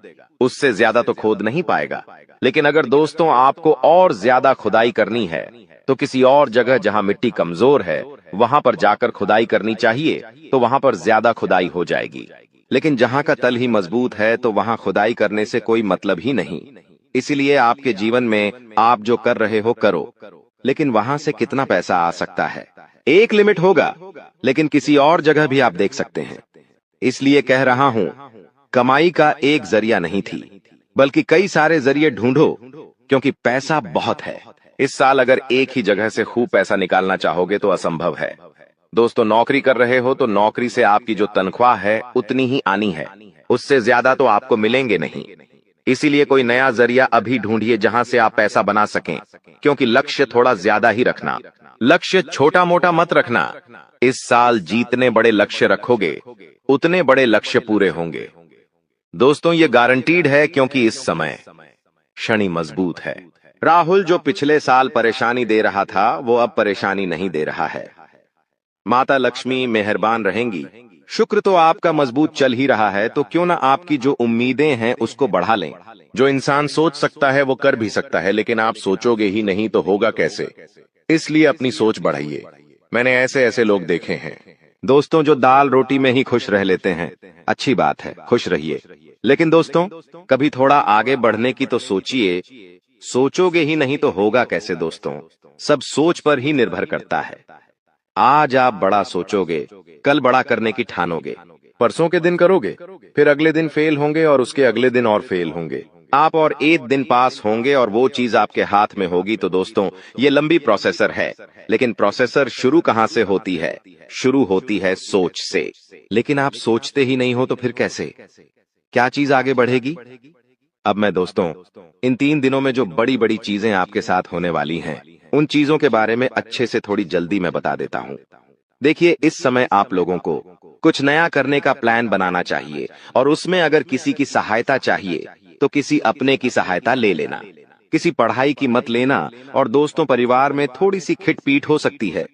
उससे ज्यादा तो खोद नहीं पाएगा। लेकिन अगर दोस्तों आपको और ज्यादा खुदाई करनी है, तो किसी और जगह जहां मिट्टी कमजोर है वहां पर जाकर खुदाई करनी चाहिए, तो वहां पर ज्यादा खुदाई हो जाएगी। लेकिन जहां का तल ही मजबूत है तो वहां खुदाई करने से कोई मतलब ही नहीं। इसीलिए आपके जीवन में आप जो कर रहे हो करो, लेकिन वहां से कितना पैसा आ सकता है, एक लिमिट होगा, लेकिन किसी और जगह भी आप देख सकते हैं। इसलिए कह रहा हूं, कमाई का एक जरिया नहीं थी, बल्कि कई सारे जरिए ढूंढो, क्योंकि पैसा बहुत है। इस साल अगर एक ही जगह से खूब पैसा निकालना चाहोगे तो असंभव है। दोस्तों नौकरी कर रहे हो तो नौकरी से आपकी जो तनख्वाह है उतनी ही आनी है, उससे ज्यादा तो आपको मिलेंगे नहीं। इसीलिए कोई नया जरिया अभी ढूंढिए जहां से आप पैसा बना सकें, क्योंकि लक्ष्य थोड़ा ज्यादा ही रखना। लक्ष्य छोटा मोटा मत रखना। इस साल जितने बड़े लक्ष्य रखोगे उतने बड़े लक्ष्य पूरे होंगे। दोस्तों ये गारंटीड है, क्योंकि इस समय शनि मजबूत है। राहुल जो पिछले साल परेशानी दे रहा था वो अब परेशानी नहीं दे रहा है। माता लक्ष्मी मेहरबान रहेंगी। शुक्र तो आपका मजबूत चल ही रहा है, तो क्यों ना आपकी जो उम्मीदें हैं उसको बढ़ा लें। जो इंसान सोच सकता है वो कर भी सकता है, लेकिन आप सोचोगे ही नहीं तो होगा कैसे। इसलिए अपनी सोच बढ़ाइए। मैंने ऐसे ऐसे लोग देखे हैं दोस्तों जो दाल रोटी में ही खुश रह लेते हैं। अच्छी बात है, खुश रहिए, लेकिन दोस्तों कभी थोड़ा आगे बढ़ने की तो सोचिए। सोचोगे ही नहीं तो होगा कैसे दोस्तों। सब सोच पर ही निर्भर करता है। आज आप बड़ा सोचोगे, कल बड़ा करने की ठानोगे। परसों के दिन करोगे, फिर अगले दिन फेल होंगे और उसके अगले दिन और फेल होंगे। आप और एक दिन पास होंगे और वो चीज आपके हाथ में होगी। तो दोस्तों ये लंबी प्रोसेसर है, लेकिन प्रोसेसर शुरू कहां से होती है? शुरू होती है सोच से। लेकिन आप सोचते ही नहीं हो तो फिर कैसे, क्या चीज आगे बढ़ेगी? अब मैं दोस्तों इन 3 दिनों में जो बड़ी बड़ी चीजें आपके साथ होने वाली हैं, उन चीजों के बारे में अच्छे से थोड़ी जल्दी मैं बता देता हूं। देखिए, इस समय आप लोगों को कुछ नया करने का प्लान बनाना चाहिए, और उसमें अगर किसी की सहायता चाहिए तो किसी अपने की सहायता ले लेना। किसी पढ़ाई की मत लेना। और दोस्तों परिवार में थोड़ी सी खिटपीट हो सकती है।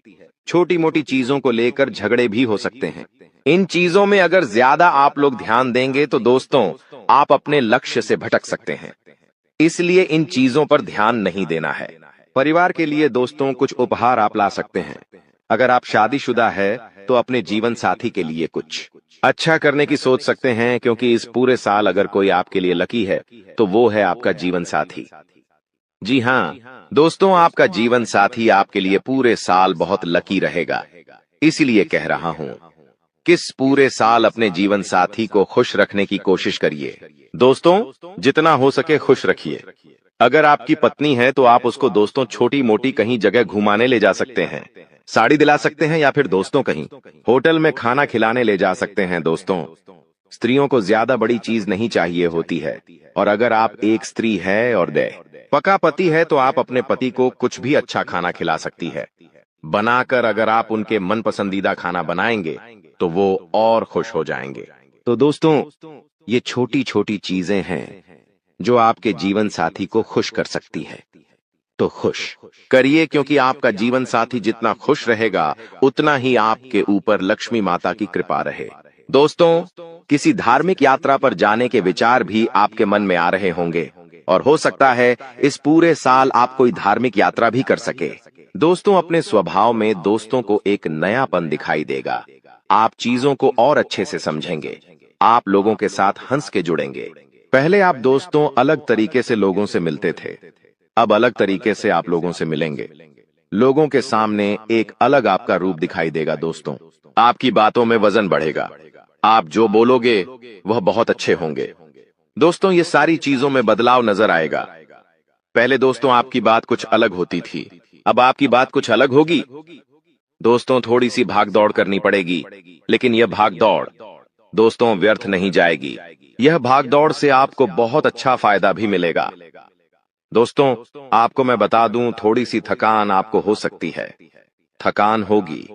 छोटी मोटी चीजों को लेकर झगड़े भी हो सकते हैं। इन चीजों में अगर ज्यादा आप लोग ध्यान देंगे तो दोस्तों आप अपने लक्ष्य से भटक सकते हैं। इसलिए इन चीजों पर ध्यान नहीं देना है। परिवार के लिए दोस्तों कुछ उपहार आप ला सकते हैं। अगर आप शादीशुदा है तो अपने जीवन साथी के लिए कुछ अच्छा करने की सोच सकते हैं, क्योंकि इस पूरे साल अगर कोई आपके लिए लकी है तो वो है आपका जीवन साथी। जी हाँ दोस्तों, आपका जीवन साथी आपके लिए पूरे साल बहुत लकी रहेगा। इसीलिए कह रहा हूँ किस पूरे साल अपने जीवन साथी को खुश रखने की कोशिश करिए। दोस्तों जितना हो सके खुश रखिए। अगर आपकी पत्नी है तो आप उसको दोस्तों छोटी मोटी कहीं जगह घुमाने ले जा सकते हैं, साड़ी दिला सकते हैं, या फिर दोस्तों कहीं होटल में खाना खिलाने ले जा सकते हैं। दोस्तों स्त्रियों को ज्यादा बड़ी चीज नहीं चाहिए होती है, और अगर आप एक स्त्री है और पका पति है तो आप अपने पति को कुछ भी अच्छा खाना खिला सकती है बनाकर। अगर आप उनके मन पसंदीदा खाना बनाएंगे तो वो और खुश हो जाएंगे। तो दोस्तों ये छोटी छोटी चीजें हैं जो आपके जीवन साथी को खुश कर सकती है। तो खुश करिए, क्योंकि आपका जीवन साथी जितना खुश रहेगा उतना ही आपके ऊपर लक्ष्मी माता की कृपा रहे। दोस्तों किसी धार्मिक यात्रा पर जाने के विचार भी आपके मन में आ रहे होंगे, और हो सकता है इस पूरे साल आप कोई धार्मिक यात्रा भी कर सके। दोस्तों अपने स्वभाव में दोस्तों को एक नयापन दिखाई देगा। आप चीजों को और अच्छे से समझेंगे। आप लोगों के साथ हंस के जुड़ेंगे। पहले आप दोस्तों अलग तरीके से लोगों से मिलते थे, अब अलग तरीके से आप लोगों से मिलेंगे। लोगों के सामने एक अलग आपका रूप दिखाई देगा। दोस्तों आपकी बातों में वजन बढ़ेगा। आप जो बोलोगे वह बहुत अच्छे होंगे। दोस्तों ये सारी चीजों में बदलाव नजर आएगा। पहले दोस्तों आपकी बात कुछ अलग होती थी, अब आपकी बात कुछ अलग होगी। दोस्तों थोड़ी सी भाग दौड़ करनी पड़ेगी, लेकिन यह भाग दौड़ दोस्तों व्यर्थ नहीं जाएगी। यह भाग दौड़ से आपको बहुत अच्छा फायदा भी मिलेगा। दोस्तों आपको मैं बता दूं, थोड़ी सी थकान आपको हो सकती है। थकान होगी।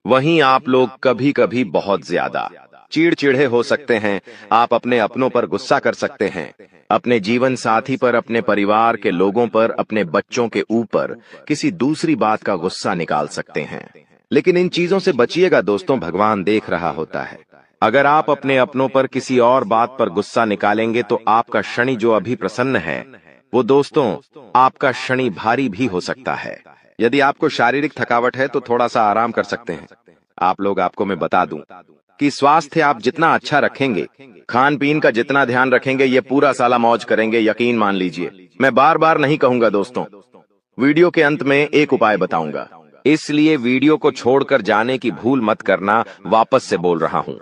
वहीं आप लोग कभी कभी बहुत ज्यादा चिड़चिड़े हो सकते हैं। आप अपने अपनों पर गुस्सा कर सकते हैं, अपने जीवन साथी पर, अपने परिवार के लोगों पर, अपने बच्चों के ऊपर किसी दूसरी बात का गुस्सा निकाल सकते हैं। लेकिन इन चीजों से बचिएगा दोस्तों, भगवान देख रहा होता है। अगर आप अपने अपनों पर किसी और बात पर गुस्सा निकालेंगे तो आपका शनि जो अभी प्रसन्न है वो दोस्तों आपका शनि भारी भी हो सकता है। यदि आपको शारीरिक थकावट है तो थोड़ा सा आराम कर सकते हैं। आप लोग आपको मैं बता दूं कि स्वास्थ्य आप जितना अच्छा रखेंगे, खान पीन का जितना ध्यान रखेंगे, ये पूरा साला मौज करेंगे, यकीन मान लीजिए। मैं बार बार नहीं कहूंगा दोस्तों, वीडियो के अंत में एक उपाय बताऊंगा, इसलिए वीडियो को छोड़कर जाने की भूल मत करना। वापस से बोल रहा हूं,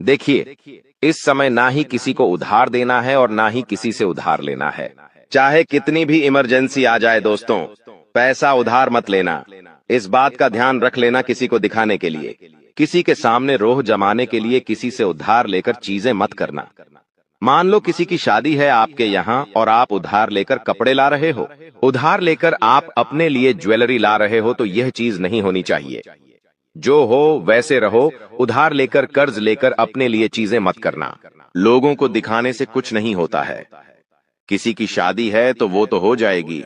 देखिए इस समय ना ही किसी को उधार देना है और ना ही किसी से उधार लेना है। चाहे कितनी भी इमरजेंसी आ जाए दोस्तों, पैसा उधार मत लेना। इस बात का ध्यान रख लेना, किसी को दिखाने के लिए, किसी के सामने रोह जमाने के लिए किसी से उधार लेकर चीजें मत करना। मान लो किसी की शादी है आपके यहाँ और आप उधार लेकर कपड़े ला रहे हो, उधार लेकर आप अपने लिए ज्वेलरी ला रहे हो, तो यह चीज नहीं होनी चाहिए। जो हो वैसे रहो। उधार लेकर कर्ज लेकर अपने लिए चीजें मत करना। लोगों को दिखाने से कुछ नहीं होता है। किसी की शादी है तो वो तो हो जाएगी,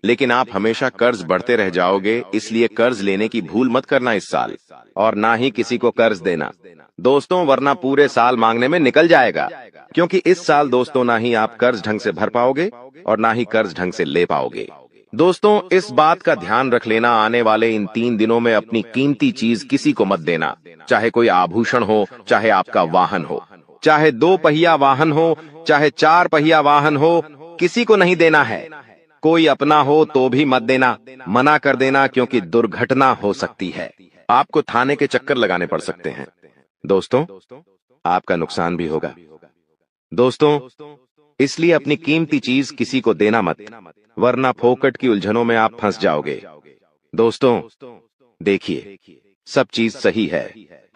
लेकिन आप हमेशा कर्ज बढ़ते रह जाओगे, इसलिए कर्ज लेने की भूल मत करना इस साल, और ना ही किसी को कर्ज देना दोस्तों, वरना पूरे साल मांगने में निकल जाएगा। क्योंकि इस साल दोस्तों ना ही आप कर्ज ढंग से भर पाओगे और ना ही कर्ज ढंग से ले पाओगे। दोस्तों, इस बात का ध्यान रख लेना, आने वाले इन 3 दिनों में अपनी कीमती चीज किसी को मत देना, चाहे कोई आभूषण हो, चाहे आपका वाहन हो, चाहे 2 पहिया वाहन हो, चाहे 4 पहिया वाहन हो, किसी को नहीं देना है। कोई अपना हो तो भी मत देना, मना कर देना, क्योंकि दुर्घटना हो सकती है। आपको थाने के चक्कर लगाने पड़ सकते हैं। दोस्तों, आपका नुकसान भी होगा। दोस्तों, इसलिए अपनी कीमती चीज किसी को देना मत, वरना फोकट की उलझनों में आप फंस जाओगे। दोस्तों, देखिए, सब चीज सही है,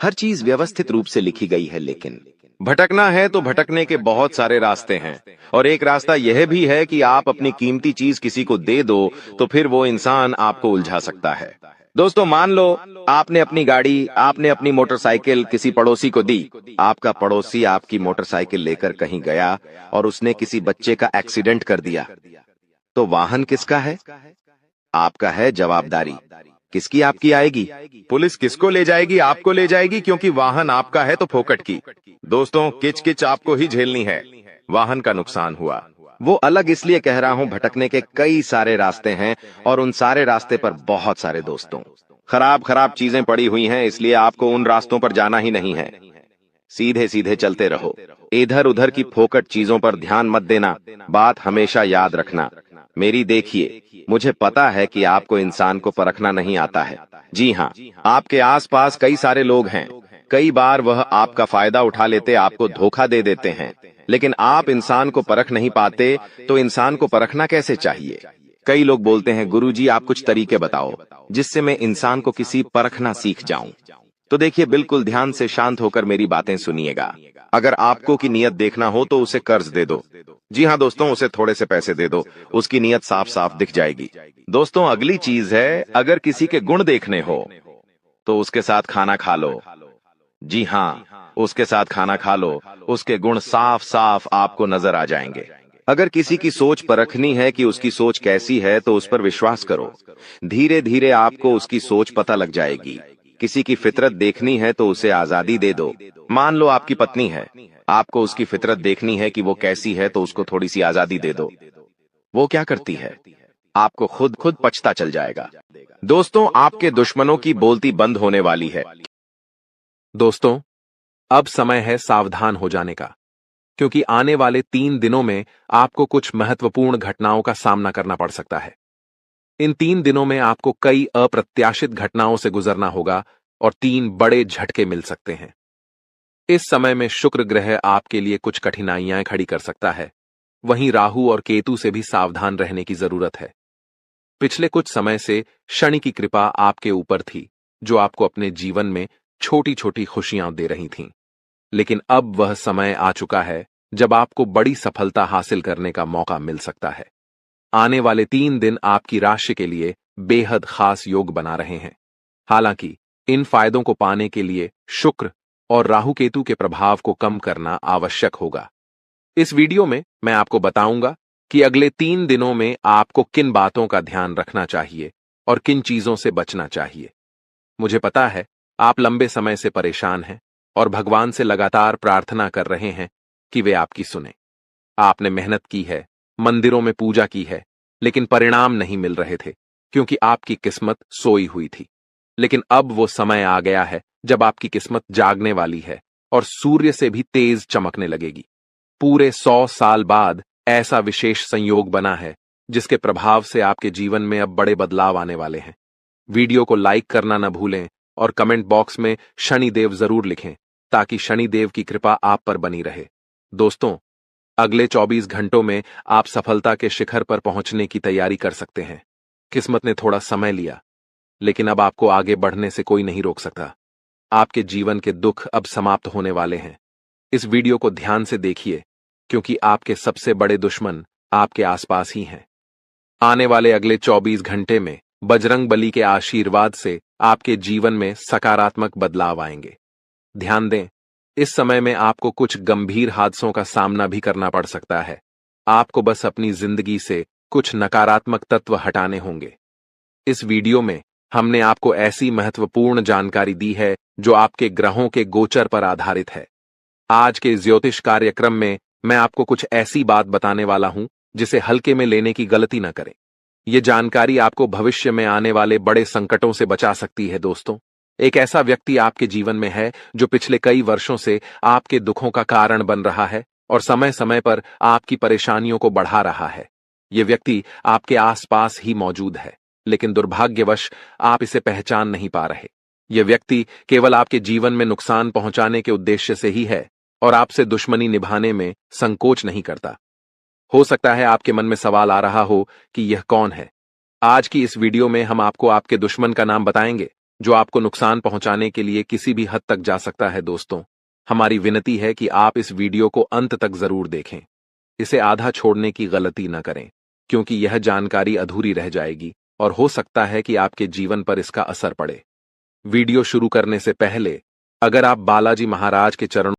हर चीज व्यवस्थित रूप से लिखी गई है, लेकिन भटकना है तो भटकने के बहुत सारे रास्ते हैं, और एक रास्ता यह भी है कि आप अपनी कीमती चीज किसी को दे दो, तो फिर वो इंसान आपको उलझा सकता है। दोस्तों, मान लो आपने अपनी गाड़ी, आपने अपनी मोटरसाइकिल किसी पड़ोसी को दी। आपका पड़ोसी आपकी मोटरसाइकिल लेकर कहीं गया और उसने किसी बच्चे का एक्सीडेंट कर दिया, तो वाहन किसका है? आपका है। जवाबदारी किसकी आपकी आएगी? पुलिस किसको ले जाएगी? आपको ले जाएगी, क्योंकि वाहन आपका है तो फोकट की। दोस्तों, किच किच आपको ही झेलनी है। वाहन का नुकसान हुआ, वो अलग इसलिए कह रहा हूं, भटकने के कई सारे रास्ते हैं और उन सारे रास्ते पर बहुत सारे दोस्तों खराब खराब चीजें पड़ी हुई हैं, इसलिए आपको उन रास्तों पर जाना ही नहीं है। सीधे सीधे चलते रहो, इधर उधर की फोकट चीजों पर ध्यान मत देना। बात हमेशा याद रखना मेरी। देखिए, मुझे पता है कि आपको इंसान को परखना नहीं आता है। जी हाँ, आपके आसपास कई सारे लोग हैं, कई बार वह आपका फायदा उठा लेते, आपको धोखा दे देते हैं, लेकिन आप इंसान को परख नहीं पाते, तो इंसान को परखना कैसे चाहिए? कई लोग बोलते हैं, गुरुजी आप कुछ तरीके बताओ जिससे मैं इंसान को किसी परखना सीख जाऊं। तो देखिए, बिल्कुल ध्यान से शांत होकर मेरी बातें सुनिएगा। अगर आपको की नियत देखना हो तो उसे कर्ज दे दो। जी हाँ दोस्तों, उसे थोड़े से पैसे दे दो, उसकी नियत साफ साफ दिख जाएगी। दोस्तों, अगली चीज है, अगर किसी के गुण देखने हो तो उसके साथ खाना खा लो। जी हाँ, उसके साथ खाना खा लो, उसके गुण साफ साफ आपको नजर आ जाएंगे। अगर किसी की सोच परखनी है कि उसकी सोच कैसी है, तो उस पर विश्वास करो, धीरे धीरे आपको उसकी सोच पता लग जाएगी। किसी की फितरत देखनी है तो उसे आजादी दे दो। मान लो आपकी पत्नी है, आपको उसकी फितरत देखनी है कि वो कैसी है, तो उसको थोड़ी सी आजादी दे दो। वो क्या करती है, आपको खुद खुद पछता चल जाएगा। दोस्तों, आपके दुश्मनों की बोलती बंद होने वाली है। दोस्तों, अब समय है सावधान हो जाने का, क्योंकि आने वाले 3 दिनों में आपको कुछ महत्वपूर्ण घटनाओं का सामना करना पड़ सकता है। इन 3 दिनों में आपको कई अप्रत्याशित घटनाओं से गुजरना होगा और 3 बड़े झटके मिल सकते हैं। इस समय में शुक्र ग्रह आपके लिए कुछ कठिनाइयां खड़ी कर सकता है, वहीं राहु और केतु से भी सावधान रहने की जरूरत है। पिछले कुछ समय से शनि की कृपा आपके ऊपर थी, जो आपको अपने जीवन में छोटी छोटी खुशियां दे रही थीं। लेकिन अब वह समय आ चुका है जब आपको बड़ी सफलता हासिल करने का मौका मिल सकता है। आने वाले 3 दिन आपकी राशि के लिए बेहद खास योग बना रहे हैं। हालांकि इन फायदों को पाने के लिए शुक्र और राहु केतु के प्रभाव को कम करना आवश्यक होगा। इस वीडियो में मैं आपको बताऊंगा कि अगले 3 दिनों में आपको किन बातों का ध्यान रखना चाहिए और किन चीजों से बचना चाहिए। मुझे पता है आप लंबे समय से परेशान हैं और भगवान से लगातार प्रार्थना कर रहे हैं कि वे आपकी सुने। आपने मेहनत की है, मंदिरों में पूजा की है, लेकिन परिणाम नहीं मिल रहे थे, क्योंकि आपकी किस्मत सोई हुई थी। लेकिन अब वो समय आ गया है जब आपकी किस्मत जागने वाली है और सूर्य से भी तेज चमकने लगेगी। पूरे 100 साल बाद ऐसा विशेष संयोग बना है जिसके प्रभाव से आपके जीवन में अब बड़े बदलाव आने वाले हैं। वीडियो को लाइक करना न भूलें और कमेंट बॉक्स में शनिदेव जरूर लिखें, ताकि शनिदेव की कृपा आप पर बनी रहे। दोस्तों, अगले 24 घंटों में आप सफलता के शिखर पर पहुंचने की तैयारी कर सकते हैं। किस्मत ने थोड़ा समय लिया, लेकिन अब आपको आगे बढ़ने से कोई नहीं रोक सकता। आपके जीवन के दुख अब समाप्त होने वाले हैं। इस वीडियो को ध्यान से देखिए क्योंकि आपके सबसे बड़े दुश्मन आपके आसपास ही हैं। आने वाले अगले 24 घंटे में बजरंग बली के आशीर्वाद से आपके जीवन में सकारात्मक बदलाव आएंगे। ध्यान दें, इस समय में आपको कुछ गंभीर हादसों का सामना भी करना पड़ सकता है। आपको बस अपनी जिंदगी से कुछ नकारात्मक तत्व हटाने होंगे। इस वीडियो में हमने आपको ऐसी महत्वपूर्ण जानकारी दी है जो आपके ग्रहों के गोचर पर आधारित है। आज के ज्योतिष कार्यक्रम में मैं आपको कुछ ऐसी बात बताने वाला हूं जिसे हल्के में लेने की गलती न करें। यह जानकारी आपको भविष्य में आने वाले बड़े संकटों से बचा सकती है। दोस्तों, एक ऐसा व्यक्ति आपके जीवन में है जो पिछले कई वर्षों से आपके दुखों का कारण बन रहा है और समय समय पर आपकी परेशानियों को बढ़ा रहा है। यह व्यक्ति आपके आसपास ही मौजूद है, लेकिन दुर्भाग्यवश आप इसे पहचान नहीं पा रहे। यह व्यक्ति केवल आपके जीवन में नुकसान पहुंचाने के उद्देश्य से ही है और आपसे दुश्मनी निभाने में संकोच नहीं करता। हो सकता है आपके मन में सवाल आ रहा हो कि यह कौन है। आज की इस वीडियो में हम आपको आपके दुश्मन का नाम बताएंगे जो आपको नुकसान पहुंचाने के लिए किसी भी हद तक जा सकता है। दोस्तों, हमारी विनती है कि आप इस वीडियो को अंत तक जरूर देखें। इसे आधा छोड़ने की गलती न करें, क्योंकि यह जानकारी अधूरी रह जाएगी और हो सकता है कि आपके जीवन पर इसका असर पड़े। वीडियो शुरू करने से पहले अगर आप बालाजी महाराज के चरणों